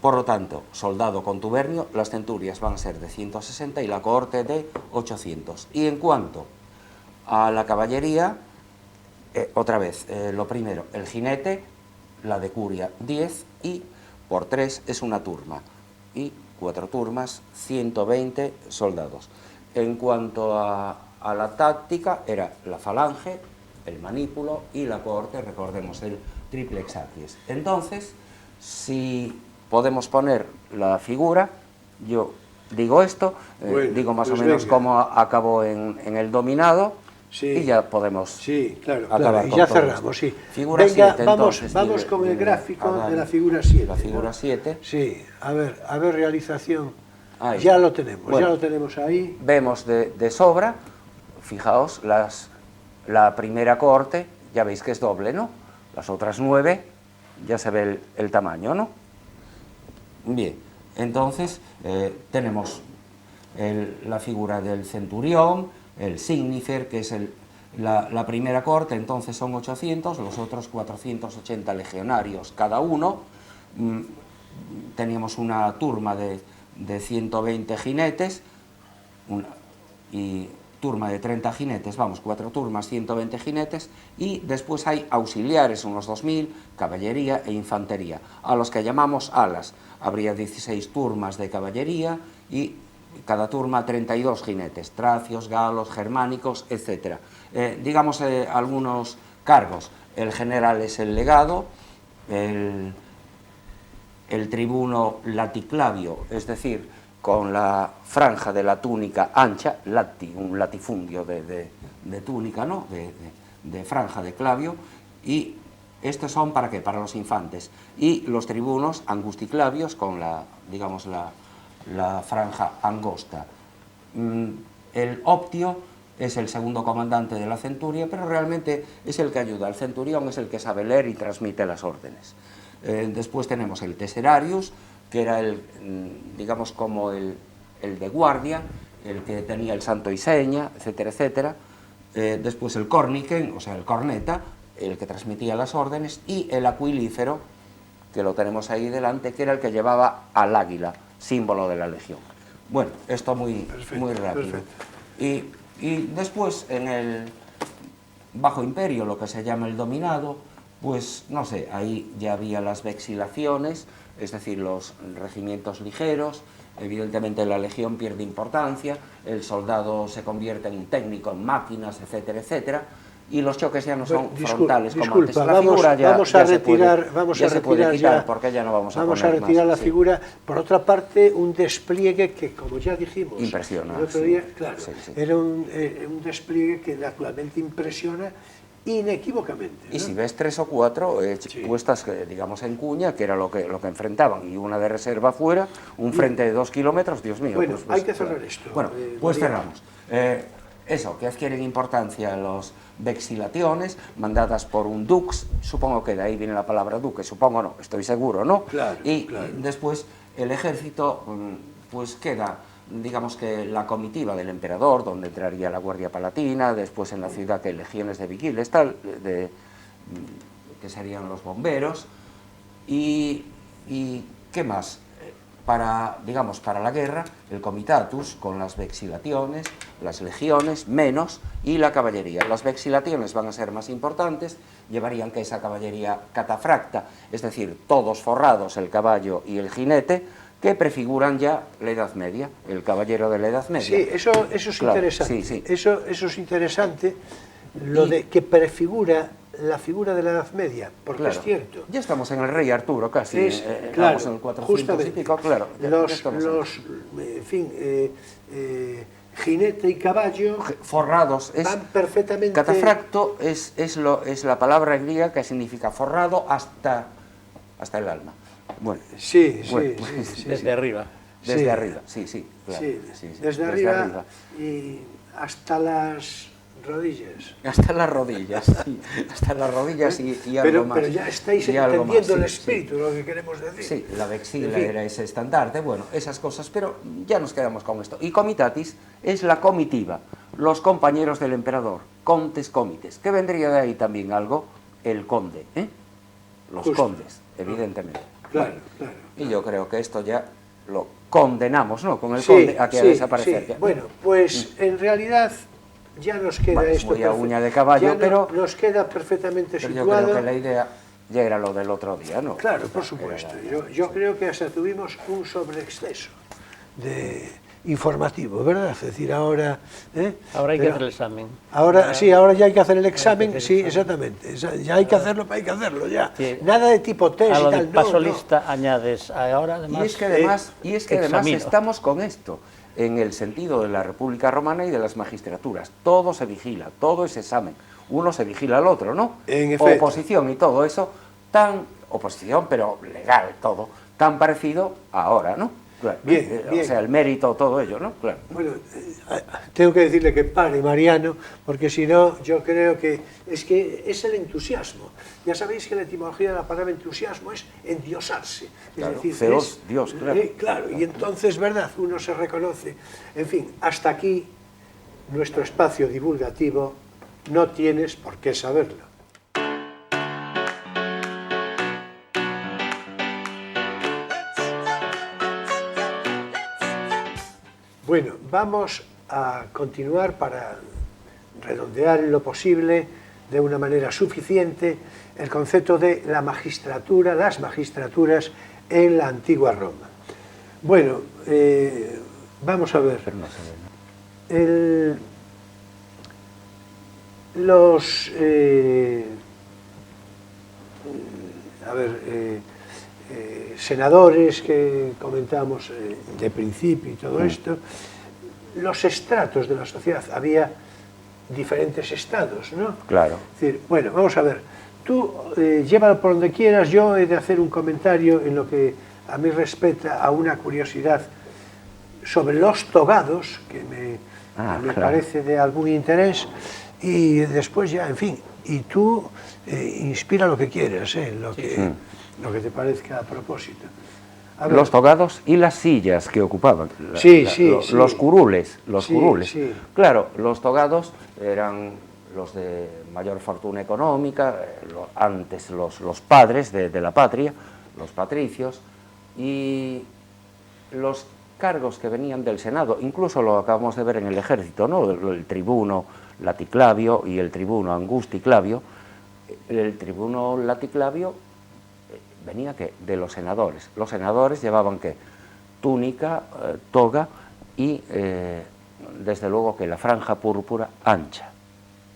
Por lo tanto, soldado contubernio, las centurias van a ser de 160 y la cohorte de 800. Y en cuanto a la caballería, otra vez, lo primero, el jinete, la decuria 10 y por 3 es una turma. Y 4 turmas, 120 soldados. En cuanto a la táctica, era la falange, el manípulo y la cohorte, recordemos, el triplex arties. Entonces, si podemos poner la figura, yo digo esto, bueno, digo más o menos cómo acabó en el dominado, sí, y ya podemos, sí, claro, acabar y con ya todo cerramos, esto. Sí. Figura Venga, 7, vamos, entonces, vamos con el gráfico de la figura 7. La figura, ¿no? 7. Sí, a ver, realización. Ahí. Ya lo tenemos, bueno, ya lo tenemos ahí. Vemos de sobra, fijaos, la primera cohorte, ya veis que es doble, ¿no? Las otras 9, ya se ve el tamaño, ¿no? Bien, entonces tenemos la figura del centurión, el signifer, que es la primera cohorte, entonces son 800, los otros 480 legionarios cada uno. Teníamos una turma de 120 jinetes y turma de 30 jinetes, vamos, 4 turmas, 120 jinetes, y después hay auxiliares, unos 2000, caballería e infantería, a los que llamamos alas. Habría 16 turmas de caballería y cada turma 32 jinetes, tracios, galos, germánicos, etc. Digamos algunos cargos. El general es el legado, el tribuno laticlavio, es decir, con la franja de la túnica ancha, un latifundio de túnica, ¿no? de franja de clavio, y estos son ¿para qué? Para los infantes. Y los tribunos angusticlavios con digamos, la franja angosta. El optio es el segundo comandante de la centuria, pero realmente es el que ayuda. El centurión es el que sabe leer y transmite las órdenes. Después tenemos el tesserarius, que era digamos, como el de guardia, el que tenía el santo y seña, etcétera, etcétera. Después el corniken, o sea, el corneta, el que transmitía las órdenes, y el aquilífero, que lo tenemos ahí delante, que era el que llevaba al águila, símbolo de la legión. Bueno, esto muy rápido. Y después, en el Bajo Imperio, lo que se llama el dominado, pues, no sé, ahí ya había las vexilaciones, es decir, los regimientos ligeros. Evidentemente la legión pierde importancia, el soldado se convierte en un técnico, en máquinas, etcétera, etcétera, y los choques ya no son frontales como antes. La figura ya se puede quitar, porque ya no vamos a poner más. Vamos a retirar la figura. Por otra parte, un despliegue que, como ya dijimos impresiona, el otro día, claro, era un despliegue que naturalmente impresiona inequívocamente, ¿no? Y si ves 3 o 4 puestas, digamos, en cuña, que era lo que enfrentaban, y una de reserva fuera, un frente de 2 kilómetros, Dios mío. Bueno, hay que cerrar esto. Bueno, pues cerramos. Eso, que adquieren importancia los vexilaciones, mandadas por un dux, supongo que de ahí viene la palabra duque, supongo no, estoy seguro, ¿no? Claro, y después el ejército, pues queda, digamos que la comitiva del emperador, donde entraría la Guardia Palatina, después en la ciudad que hay legiones de vigiles, tal, que serían los bomberos, y ¿qué más? Digamos, para la guerra, el comitatus, con las vexilaciones, las legiones, menos, y la caballería. Las vexilaciones van a ser más importantes, llevarían que esa caballería catafracta, es decir, todos forrados, el caballo y el jinete, que prefiguran ya la Edad Media, el caballero de la Edad Media. Sí, eso es claro, interesante. Sí. Eso es interesante, lo de que prefigura la figura de la Edad Media, porque claro, es cierto. Ya estamos en el rey Arturo casi, claro, estamos en el 400 y pico, claro. En fin, jinete y caballo forrados, van perfectamente. Catafracto es la palabra griega que significa forrado hasta el alma. Bueno, sí. Desde arriba. Desde arriba, sí, claro. Desde arriba y hasta las rodillas. Hasta las rodillas, sí. Hasta las rodillas y algo más. Pero ya estáis entendiendo el espíritu, lo que queremos decir. Sí, la vexila era ese estandarte, bueno, esas cosas, pero ya nos quedamos con esto. Y comitatis es la comitiva, los compañeros del emperador, contes comites, que vendría de ahí también algo, el conde, los Justo. condes, evidentemente. Claro, claro. Y yo creo que esto ya lo condenamos, ¿no?, con el Sí, conde a que sí, a desaparecer. sí. Ya. Bueno, pues en realidad ya nos queda Bueno, es esto. muy a uña de caballo, ya pero nos queda perfectamente Pero yo situado. creo que la idea ya era lo del otro día, ¿no? Claro, por supuesto. Yo creo que hasta tuvimos un sobreexceso de informativo, ¿verdad? Es decir, ahora... Ahora hay que hacer el examen. Ahora, sí, ahora ya hay que hacer el examen, hacer el sí, examen. exactamente. Ya hay que hacerlo, hay que hacerlo, ya. Sí. Nada de tipo test A y lo de tal, paso no. lista añades ahora además... Y es que además examino. estamos con esto, en el sentido de la República Romana y de las magistraturas. Todo se vigila, todo es examen. Uno se vigila al otro, ¿no? En efecto. Oposición y todo eso, oposición, pero legal todo, tan parecido ahora, ¿no? Claro. Bien, bien. O sea, el mérito, todo ello, ¿no? Claro. Bueno, tengo que decirle que pare, Mariano, porque si no, yo creo que es el entusiasmo. Ya sabéis que la etimología de la palabra entusiasmo es endiosarse. Claro, es decir, Zeus, Dios, claro. Claro, y entonces, ¿verdad? Uno se reconoce. En fin, hasta aquí nuestro espacio divulgativo. No tienes por qué saberlo. Bueno, vamos a continuar para redondear en lo posible, de una manera suficiente, el concepto de la magistratura, las magistraturas en la antigua Roma. Bueno, vamos a ver. Los senadores que comentábamos de principio y todo esto, los estratos de la sociedad, había diferentes estados, ¿no? Claro. Es decir, bueno, vamos a ver, tú llévalo por donde quieras, yo he de hacer un comentario en lo que a mí respecta a una curiosidad sobre los togados, que me claro. parece de algún interés, y después ya, en fin, y tú inspira lo que quieras, lo que te parezca a propósito. A ver. Los togados y las sillas que ocupaban. Sí. Los curules. Sí. Claro, los togados eran los de mayor fortuna económica, antes los padres de la patria, los patricios, y los cargos que venían del Senado, incluso lo acabamos de ver en el ejército, ¿no? El tribuno Laticlavio y el tribuno Angusticlavio. El tribuno Laticlavio venía de los senadores. Los senadores llevaban túnica, toga y desde luego que la franja púrpura ancha,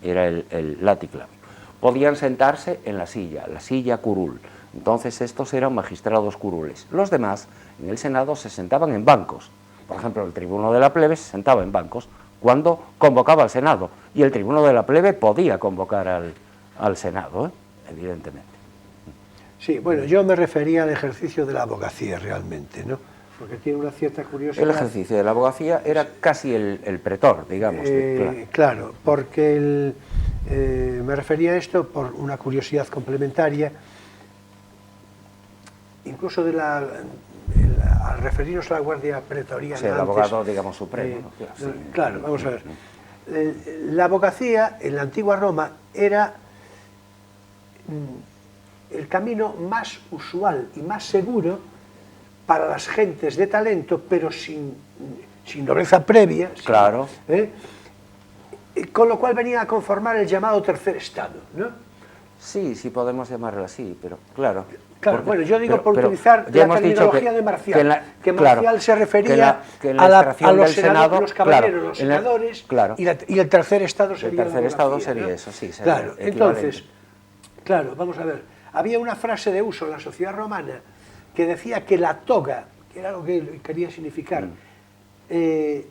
era el laticlavio. Podían sentarse en la silla curul. Entonces estos eran magistrados curules. Los demás en el Senado se sentaban en bancos. Por ejemplo, el tribuno de la plebe se sentaba en bancos cuando convocaba al Senado, y el tribuno de la plebe podía convocar al Senado, evidentemente. Sí, bueno, yo me refería al ejercicio de la abogacía realmente, ¿no? Porque tiene una cierta curiosidad. El ejercicio de la abogacía era casi el pretor, digamos. Claro, porque me refería a esto por una curiosidad complementaria, incluso al referirnos a la Guardia Pretoriana. Sí, el abogado, digamos, supremo. ¿no? Claro, vamos a ver. La abogacía en la antigua Roma era el camino más usual y más seguro para las gentes de talento, pero sin nobleza previa. Claro. Con lo cual venía a conformar el llamado tercer estado, ¿no? Sí, podemos llamarlo así, pero claro. Claro, bueno, yo digo por utilizar la terminología de Marcial, que Marcial se refería a los senadores, los caballeros, los senadores, y el tercer estado sería el tercer estado sería eso, sí. Claro, entonces, claro, vamos a ver, había una frase de uso en la sociedad romana que decía que la toga, que era lo que quería significar,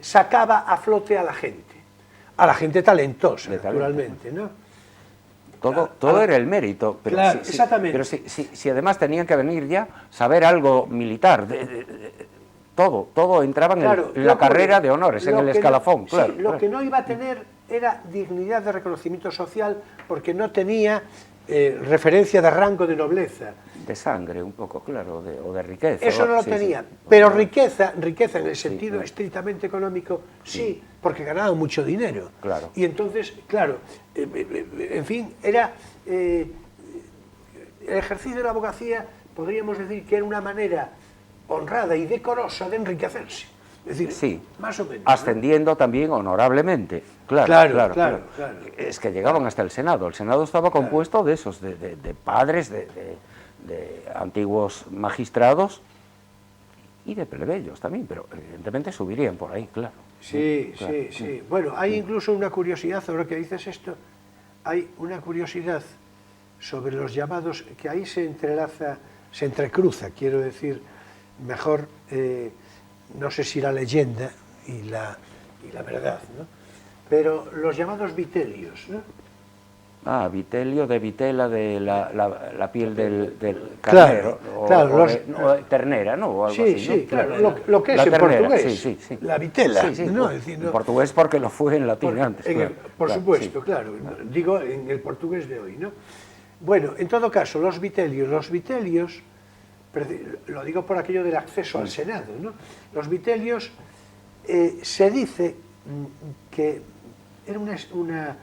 sacaba a flote a la gente talentosa, naturalmente, ¿no? Todo era el mérito, pero, claro, exactamente. Pero si además tenían que venir ya saber algo militar, todo entraba en la carrera de honores, en el escalafón. Sí, lo que no iba a tener era dignidad de reconocimiento social, porque no tenía referencia de rango de nobleza. De sangre, un poco, claro, o de riqueza. Eso no lo sí, tenían, sí. pero riqueza en el sentido claro. estrictamente económico, sí, porque ganaban mucho dinero. Claro. Y entonces, claro, en fin, era el ejercicio de la abogacía, podríamos decir que era una manera honrada y decorosa de enriquecerse. Es decir, sí, más o menos. ascendiendo, ¿no?, también honorablemente. Claro. Es que llegaban hasta el Senado. El Senado estaba compuesto de esos, de padres, de antiguos magistrados y de plebeyos también, pero evidentemente subirían por ahí, claro. Sí. Bueno, hay incluso una curiosidad, ahora que dices esto, hay una curiosidad sobre los llamados, que ahí se entrelaza, se entrecruza, quiero decir, mejor, no sé si la leyenda y la verdad, ¿no? Pero los llamados vitelios, ¿no? Ah, vitelio de vitela, de la piel del carnero, claro, o de ternera, ¿no? O algo así, ¿no? Claro, lo que es en ternera, portugués, sí. la vitela, ¿no? Es decir, en portugués porque lo fue en latín antes. Por supuesto, claro, digo en el portugués de hoy, ¿no? Bueno, en todo caso, los vitelios, lo digo por aquello del acceso al Senado, ¿no? Los vitelios, se dice que era una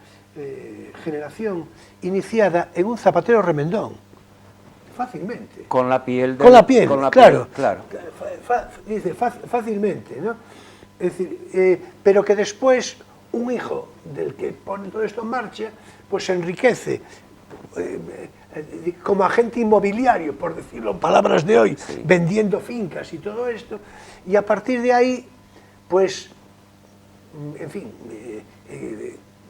generación iniciada en un zapatero remendón, fácilmente. Con la piel. Claro. Dice fácilmente, ¿no? Es decir, pero que después un hijo del que pone todo esto en marcha, pues se enriquece como agente inmobiliario, por decirlo en palabras de hoy, vendiendo fincas y todo esto, y a partir de ahí, pues, en fin,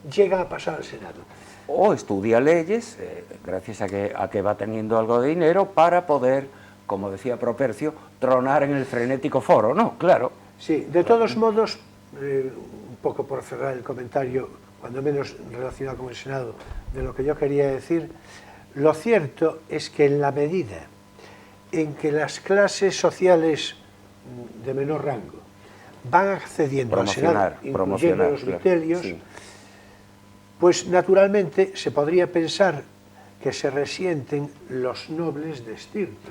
llega a pasar al Senado. O estudia leyes, gracias a que va teniendo algo de dinero, para poder, como decía Propercio, tronar en el frenético foro, ¿no? Claro. Sí, de todos modos, un poco por cerrar el comentario, cuando menos relacionado con el Senado, de lo que yo quería decir, lo cierto es que en la medida en que las clases sociales de menor rango van accediendo al Senado, incluyendo los vitelios, pues naturalmente se podría pensar que se resienten los nobles de estirpe.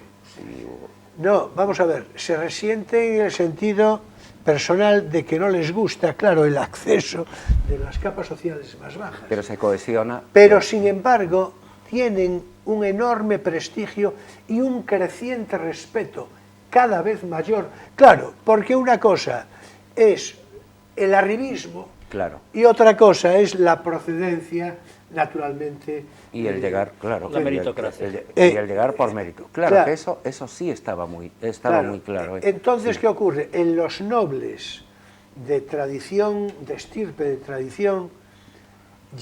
No, vamos a ver, se resienten en el sentido personal de que no les gusta, claro, el acceso de las capas sociales más bajas. Pero se cohesiona. Pero, sin embargo, tienen un enorme prestigio y un creciente respeto cada vez mayor. Claro, porque una cosa es el arribismo, claro, y otra cosa es la procedencia, naturalmente. Y el llegar, claro. La meritocracia. Y el llegar por mérito. Claro, que eso sí estaba muy claro. Entonces, ¿qué ocurre? En los nobles de tradición, de estirpe de tradición,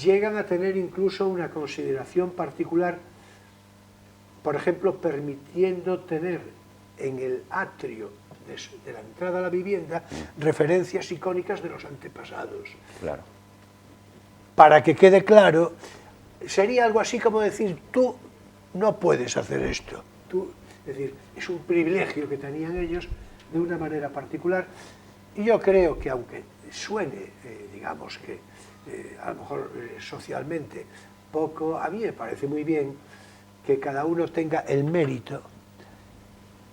llegan a tener incluso una consideración particular, por ejemplo, permitiendo tener en el atrio de la entrada a la vivienda referencias icónicas de los antepasados. Claro. Para que quede claro, sería algo así como decir, tú no puedes hacer esto. Es decir, es un privilegio que tenían ellos de una manera particular. Y yo creo que, aunque suene, digamos que a lo mejor socialmente poco, a mí me parece muy bien que cada uno tenga el mérito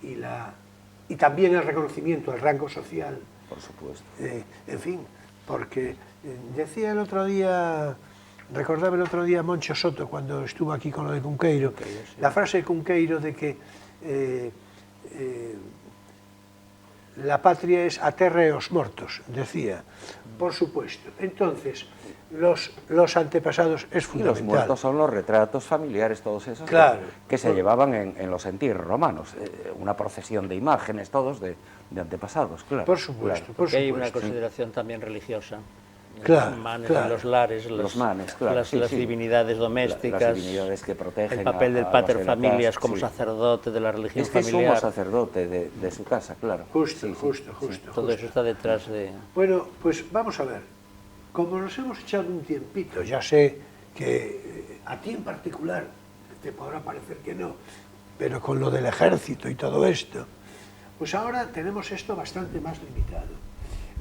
y también el reconocimiento al rango social. Por supuesto. En fin, porque decía el otro día, recordaba el otro día Moncho Soto cuando estuvo aquí con lo de Cunqueiro, la frase de Cunqueiro de que la patria es a terra e os mortos, decía, por supuesto. Entonces, los antepasados es fundamental. Y los muertos son los retratos familiares, todos esos, claro, que se llevaban en los entierros romanos, una procesión de imágenes, todos de antepasados, claro. Por supuesto, claro. Porque hay una consideración también religiosa. Claro, los manes en los lares, los manes, claro, las divinidades domésticas, las divinidades que protegen el papel del pater familias como sí, sacerdote de la religión es que familiar. Es como sacerdote de su casa, claro. Justo. Todo eso está detrás de... Bueno, pues vamos a ver, como nos hemos echado un tiempito, ya sé que a ti en particular te podrá parecer que no, pero con lo del ejército y todo esto, pues ahora tenemos esto bastante más limitado.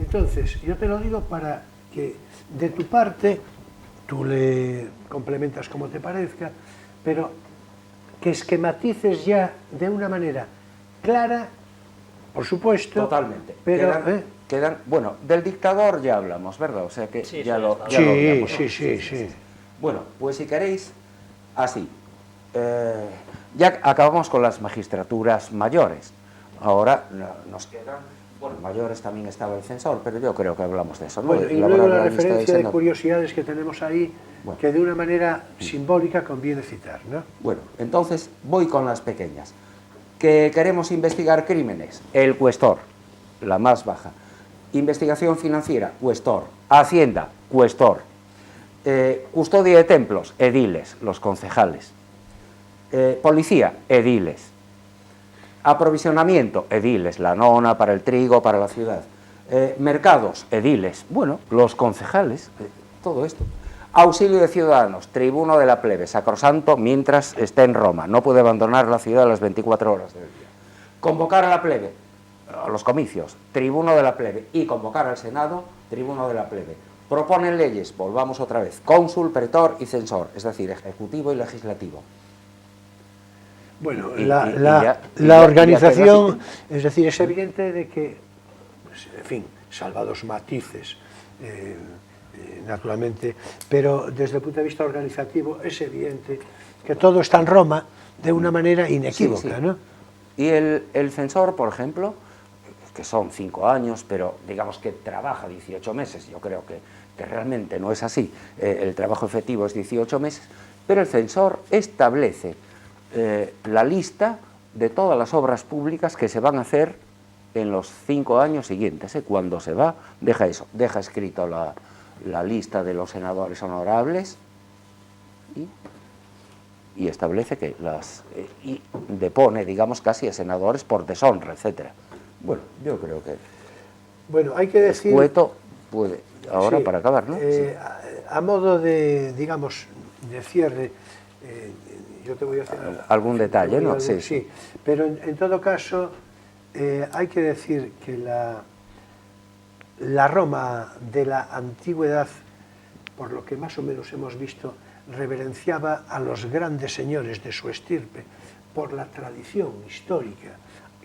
Entonces, yo te lo digo para que de tu parte tú le complementas como te parezca, pero que esquematices ya de una manera clara, por supuesto. Totalmente. Pero, Bueno, del dictador ya hablamos, ¿verdad? O sea que Sí, ya sí, lo está. habíamos, ¿no? Sí. Bueno, pues si queréis, así. Ya acabamos con las magistraturas mayores. Ahora nos quedan, bueno, mayores también estaba el censor, pero yo creo que hablamos de eso, ¿no? Bueno, y luego la referencia de curiosidades que tenemos ahí, bueno, que de una manera simbólica conviene citar, ¿no? Bueno, entonces voy con las pequeñas. ¿Que queremos investigar crímenes? El cuestor, la más baja. Investigación financiera, cuestor. Hacienda, cuestor. Custodia de templos, ediles, los concejales. Policía, ediles. Aprovisionamiento, ediles, la nona para el trigo, para la ciudad. Mercados, ediles, bueno, los concejales, todo esto. Auxilio de ciudadanos, tribuno de la plebe, sacrosanto mientras esté en Roma, no puede abandonar la ciudad a las 24 horas del día. Convocar a la plebe, a los comicios, tribuno de la plebe, y convocar al Senado, tribuno de la plebe. Proponen leyes, volvamos otra vez, cónsul, pretor y censor, es decir, ejecutivo y legislativo. Bueno, la organización, es decir, es evidente de que, en fin, salvados matices, naturalmente, pero desde el punto de vista organizativo es evidente que todo está en Roma de una manera inequívoca, sí. ¿No? Y el censor, por ejemplo, que son 5 años, pero digamos que trabaja 18 meses, yo creo que realmente no es así, el trabajo efectivo es 18 meses, pero el censor establece la lista de todas las obras públicas que se van a hacer en los 5 años siguientes. Cuando se va, deja eso, deja escrito la lista de los senadores honorables y establece que y depone, digamos, casi a senadores por deshonra, etcétera. Bueno, yo creo que... Bueno, hay que decir... Escueto puede, ahora sí, para acabar, ¿no? Sí. A modo de, digamos, de cierre, yo te voy a hacer... Algún detalle, ¿no? Sí, sí. Pero en todo caso, hay que decir que la Roma de la antigüedad, por lo que más o menos hemos visto, reverenciaba a los grandes señores de su estirpe por la tradición histórica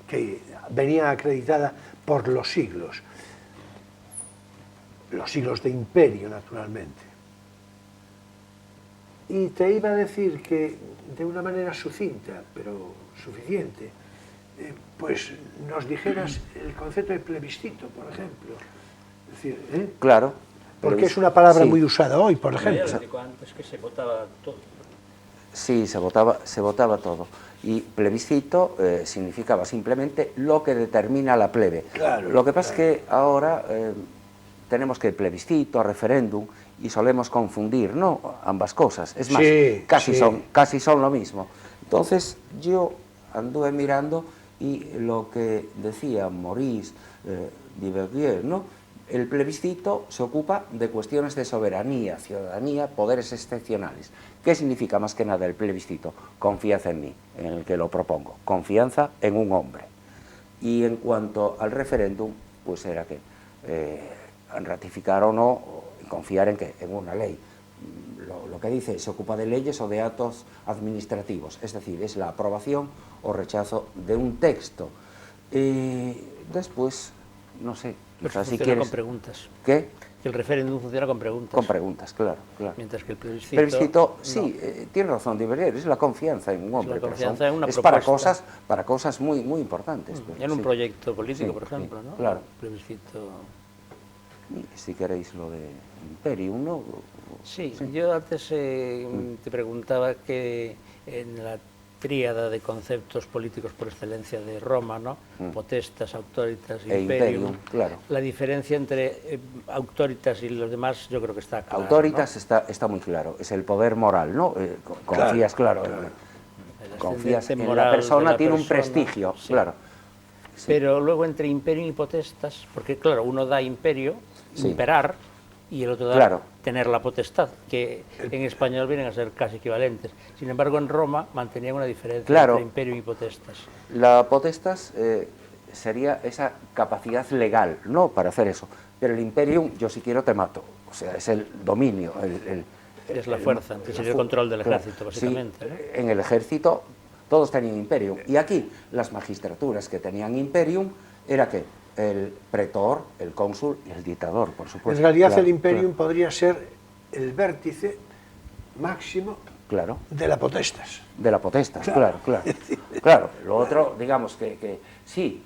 que venía acreditada por los siglos de imperio, naturalmente. Y te iba a decir que de una manera sucinta, pero suficiente, pues nos dijeras el concepto de plebiscito, por ejemplo. Es decir, claro. Porque es una palabra muy usada hoy, por ejemplo. Antes que se votaba todo. Sí, se votaba todo. Y plebiscito significaba simplemente lo que determina la plebe. Claro, lo que pasa es que ahora tenemos que plebiscito, referéndum, y solemos confundir, ¿no?, ambas cosas. Es más, sí, casi son lo mismo. Entonces yo anduve mirando y lo que decía Maurice Duverger, ¿no?, el plebiscito se ocupa de cuestiones de soberanía, ciudadanía, poderes excepcionales. ¿Qué significa más que nada el plebiscito? Confianza en mí, en el que lo propongo, confianza en un hombre. Y en cuanto al referéndum, pues era que ratificar o no, confiar en que en una ley. Lo que dice, se ocupa de leyes o de actos administrativos, es decir, es la aprobación o rechazo de un texto. Después, no sé, quizás si quieres... con preguntas. ¿Qué? Que el referéndum funciona con preguntas. Con preguntas, claro. Mientras que el plebiscito... Plebiscito, no. Sí, tiene razón, Diverger, es la confianza en un hombre. Es la confianza en una es propuesta. para cosas muy importantes. En un proyecto político, por ejemplo, ¿no? Claro. El plebiscito... Si queréis lo de Imperium, ¿no? Sí, yo antes te preguntaba que en la tríada de conceptos políticos por excelencia de Roma, ¿no? Potestas, auctoritas e imperium, claro. La diferencia entre autoritas y los demás yo creo que está clara. Autoritas, ¿no? está muy claro, es el poder moral, ¿no? Confías, claro. Confías en la persona, tiene un prestigio, sí. Claro. Sí. Pero luego entre imperium y potestas, porque claro, uno da imperio, imperar, y el otro da tener la potestad, que en español vienen a ser casi equivalentes. Sin embargo, en Roma mantenían una diferencia entre imperio y potestas. La potestas sería esa capacidad legal, ¿no?, para hacer eso. Pero el imperium, yo si quiero te mato. O sea, es el dominio. Es la fuerza, que sería el control del ejército, básicamente. Sí, en el ejército todos tenían imperium. Y aquí las magistraturas que tenían imperium era que el pretor, el cónsul y el dictador, por supuesto. En realidad el imperium podría ser el vértice máximo de la potestas. De la potestas, claro. Claro, lo otro, digamos que sí,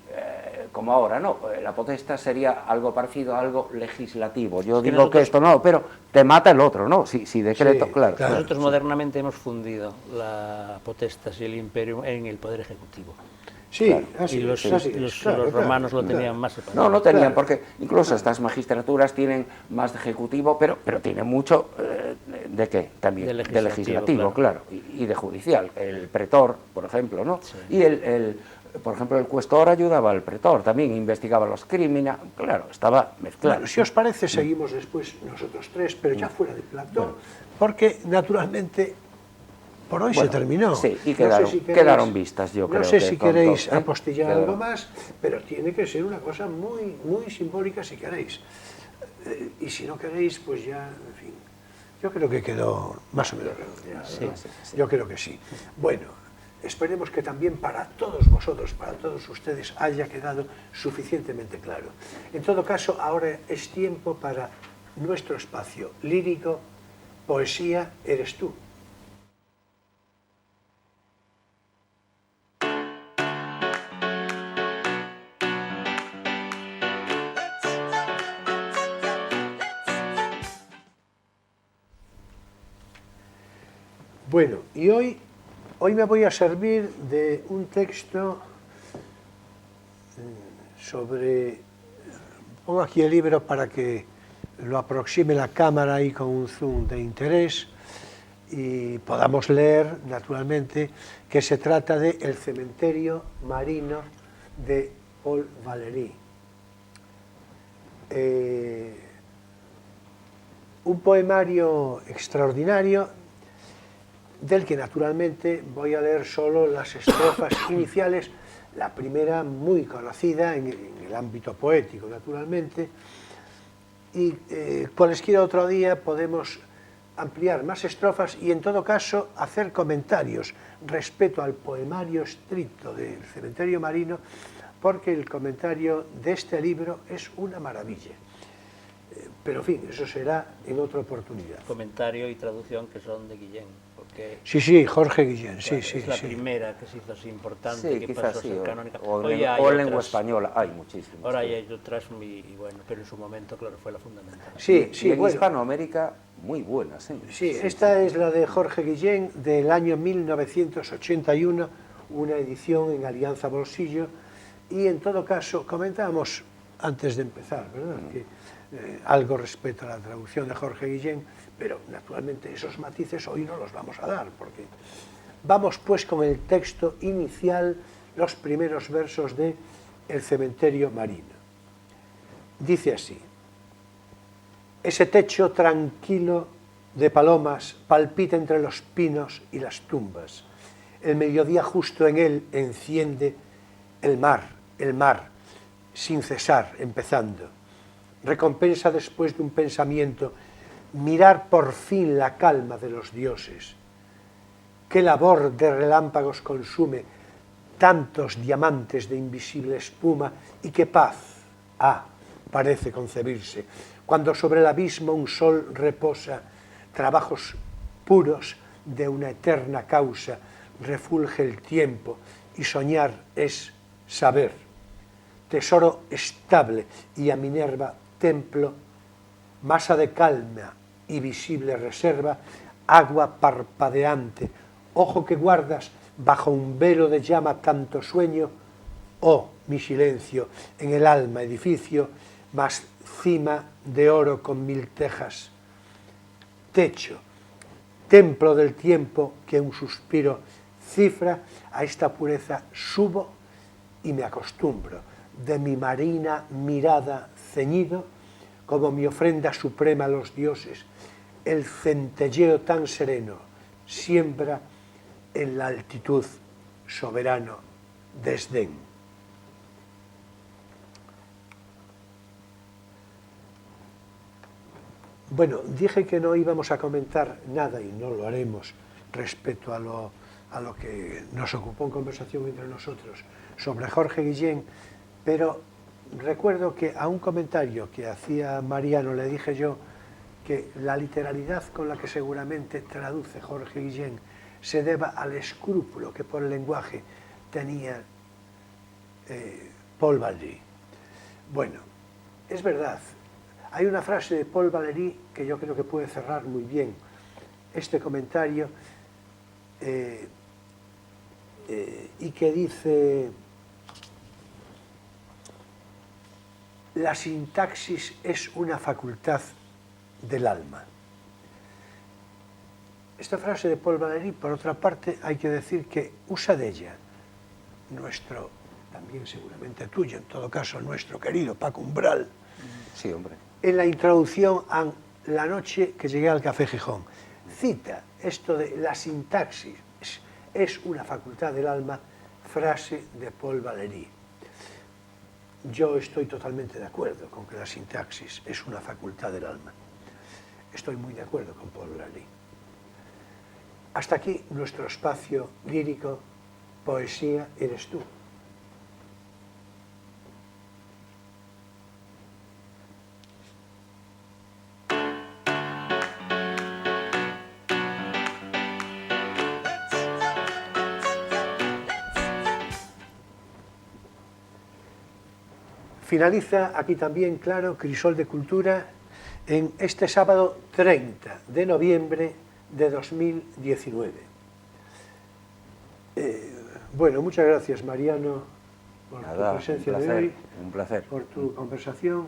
como ahora, no, la potestas sería algo parecido a algo legislativo. Yo digo nosotros, que esto no, pero te mata el otro, ¿no? Si decreto, sí, claro. Nosotros modernamente hemos fundido la potestas y el imperium en el poder ejecutivo. Sí, claro. Y los romanos lo tenían más separado. No tenían, porque incluso estas magistraturas tienen más de ejecutivo, pero tienen mucho de qué también, de legislativo, claro, y de judicial. El pretor, por ejemplo, ¿no? Sí. Y por ejemplo, el cuestor ayudaba al pretor, también investigaba los crímenes, claro, estaba mezclado. Bueno, si os parece, seguimos después nosotros tres, pero ya fuera de Platón, porque naturalmente por hoy se terminó. Sí, y quedaron vistas, yo creo. No sé si queréis apostillar algo más, pero tiene que ser una cosa muy, muy simbólica si queréis. Y si no queréis, pues ya, en fin, yo creo que quedó más o menos redondeado, ¿no? Sí. Yo creo que sí. Bueno, esperemos que también para todos vosotros, para todos ustedes, haya quedado suficientemente claro. En todo caso, ahora es tiempo para nuestro espacio lírico, poesía, eres tú. Bueno, y hoy me voy a servir de un texto sobre... Pongo aquí el libro para que lo aproxime la cámara ahí con un zoom de interés y podamos leer, naturalmente, que se trata de El cementerio marino de Paul Valéry. Un poemario extraordinario del que naturalmente voy a leer solo las estrofas iniciales, la primera muy conocida en el ámbito poético, naturalmente, y cualesquiera otro día podemos ampliar más estrofas y en todo caso hacer comentarios respecto al poemario estricto del cementerio marino, porque el comentario de este libro es una maravilla. Pero en fin, eso será en otra oportunidad. Comentario y traducción que son de Guillén. Sí, Jorge Guillén, sí. Es la primera que se hizo así importante, sí, que quizás pasó a ser canónica. O en lengua española, hay muchísimas. Ahora hay otras muy bueno, pero en su momento, claro, fue la fundamental. Sí, y en Hispanoamérica, muy buenas. Sí, esta es la de Jorge Guillén, del año 1981, una edición en Alianza Bolsillo, y en todo caso, comentábamos antes de empezar, ¿verdad?, que algo respecto a la traducción de Jorge Guillén, pero naturalmente esos matices hoy no los vamos a dar, porque vamos pues con el texto inicial, los primeros versos de El cementerio marino. Dice así: ese techo tranquilo de palomas palpita entre los pinos y las tumbas. El mediodía justo en él enciende el mar, sin cesar, empezando. Recompensa después de un pensamiento, mirar por fin la calma de los dioses. Qué labor de relámpagos consume tantos diamantes de invisible espuma, y qué paz, parece concebirse, cuando sobre el abismo un sol reposa, trabajos puros de una eterna causa, refulge el tiempo, y soñar es saber. Tesoro estable y a Minerva templo, masa de calma y visible reserva, agua parpadeante, ojo que guardas bajo un velo de llama tanto sueño, oh mi silencio, en el alma edificio, más cima de oro con 1000 tejas. Techo, templo del tiempo que un suspiro cifra, a esta pureza subo y me acostumbro, de mi marina mirada ceñido, como mi ofrenda suprema a los dioses, el centelleo tan sereno siembra en la altitud soberano desdén. Bueno, dije que no íbamos a comentar nada, y no lo haremos, respecto a lo a lo que nos ocupó en conversación entre nosotros sobre Jorge Guillén, pero recuerdo que a un comentario que hacía Mariano le dije yo que la literalidad con la que seguramente traduce Jorge Guillén se deba al escrúpulo que por el lenguaje tenía Paul Valéry. Bueno, es verdad, hay una frase de Paul Valéry que yo creo que puede cerrar muy bien este comentario y que dice: la sintaxis es una facultad del alma. Esta frase de Paul Valéry, por otra parte, hay que decir que usa de ella nuestro, también seguramente tuyo, en todo caso, nuestro querido Paco Umbral. Sí, hombre. En la introducción a La noche que llegué al Café Gijón. Cita esto de la sintaxis es una facultad del alma, frase de Paul Valéry. Yo estoy totalmente de acuerdo con que la sintaxis es una facultad del alma. Estoy muy de acuerdo con Paul Valéry. Hasta aquí nuestro espacio lírico, poesía eres tú. Finaliza aquí también, claro, Crisol de Cultura en este sábado 30 de noviembre de 2019. Bueno, muchas gracias, Mariano, por tu presencia de hoy, un placer, por tu conversación,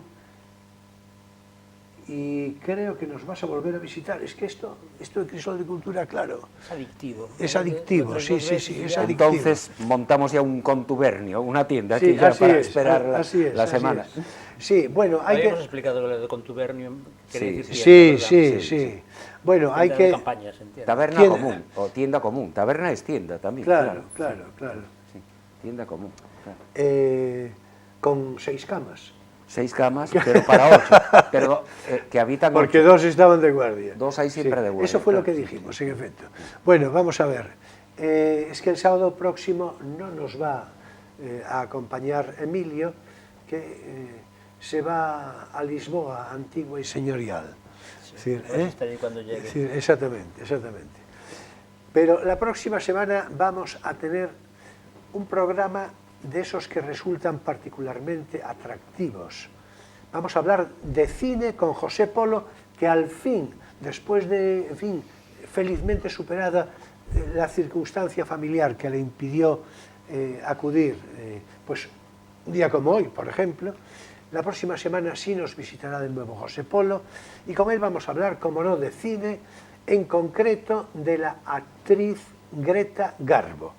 y creo que nos vas a volver a visitar. Es que esto de Crisol de Cultura, claro, es adictivo. Es adictivo, sí, es adictivo. Entonces montamos ya un contubernio, una tienda Sí, aquí ya para es, esperar la así semana. es. Sí, bueno, hay Habíamos que... explicado lo de contubernio. Sí. Bueno, hay que... Campañas, taberna Tienda. común, o tienda común. Taberna es tienda también. Claro. Sí, tienda común. Con 6 camas. 6 camas, pero para 8. Pero que habitan 8. Porque 2 estaban de guardia. 2 hay siempre de guardia. Eso fue lo que dijimos, en efecto. Bueno, vamos a ver. Es que el sábado próximo no nos va a acompañar Emilio, que se va a Lisboa, antigua y señorial. Sí, es decir, estaré cuando llegue. Es decir, exactamente. Pero la próxima semana vamos a tener un programa de esos que resultan particularmente atractivos. Vamos a hablar de cine con José Polo, que al fin, después de, felizmente superada la circunstancia familiar que le impidió acudir, pues un día como hoy, por ejemplo, la próxima semana sí nos visitará de nuevo José Polo, y con él vamos a hablar, como no, de cine, en concreto de la actriz Greta Garbo.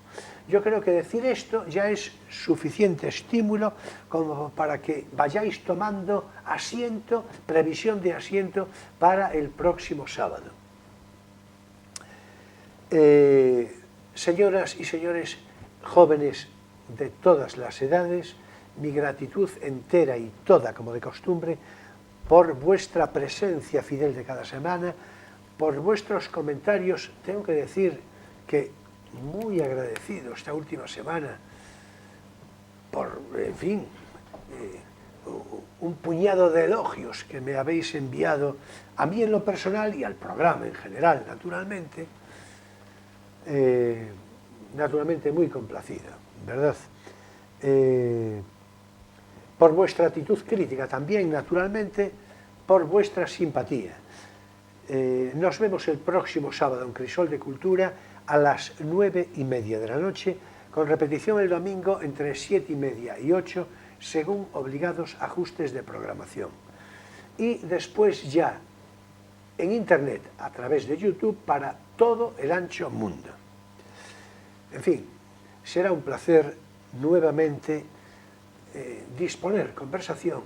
Yo creo que decir esto ya es suficiente estímulo como para que vayáis tomando asiento, previsión de asiento para el próximo sábado. Señoras y señores jóvenes de todas las edades, mi gratitud entera y toda, como de costumbre, por vuestra presencia fidel de cada semana, por vuestros comentarios. Tengo que decir que muy agradecido esta última semana por, un puñado de elogios que me habéis enviado a mí en lo personal y al programa en general, naturalmente. Naturalmente muy complacido, ¿verdad? Por vuestra actitud crítica también, naturalmente, por vuestra simpatía. Nos vemos el próximo sábado en Crisol de Cultura a las 9:30 de la noche, con repetición el domingo entre 7:30 y 8, según obligados ajustes de programación. Y después ya en Internet, a través de YouTube, para todo el ancho mundo. En fin, será un placer nuevamente disponer conversación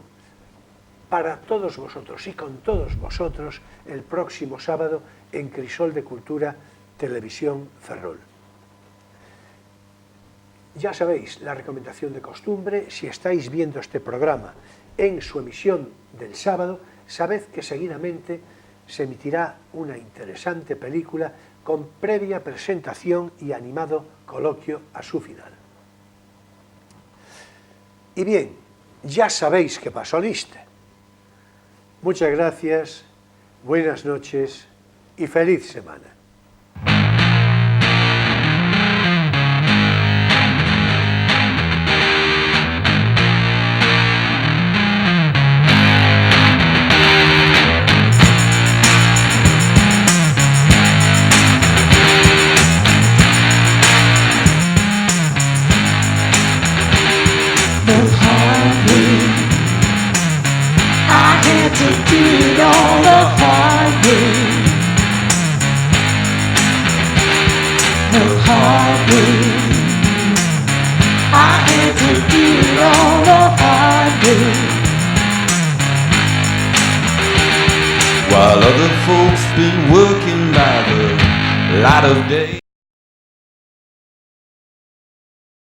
para todos vosotros y con todos vosotros el próximo sábado en Crisol de Cultura, Televisión Ferrol. Ya sabéis, la recomendación de costumbre: si estáis viendo este programa en su emisión del sábado, sabed que seguidamente se emitirá una interesante película con previa presentación y animado coloquio a su final. Y bien, ya sabéis que pasó lista. Muchas gracias, buenas noches y feliz semana. To do it all the hard way. The hard way. I had to do it all the hard way. While other folks been working by the light of day.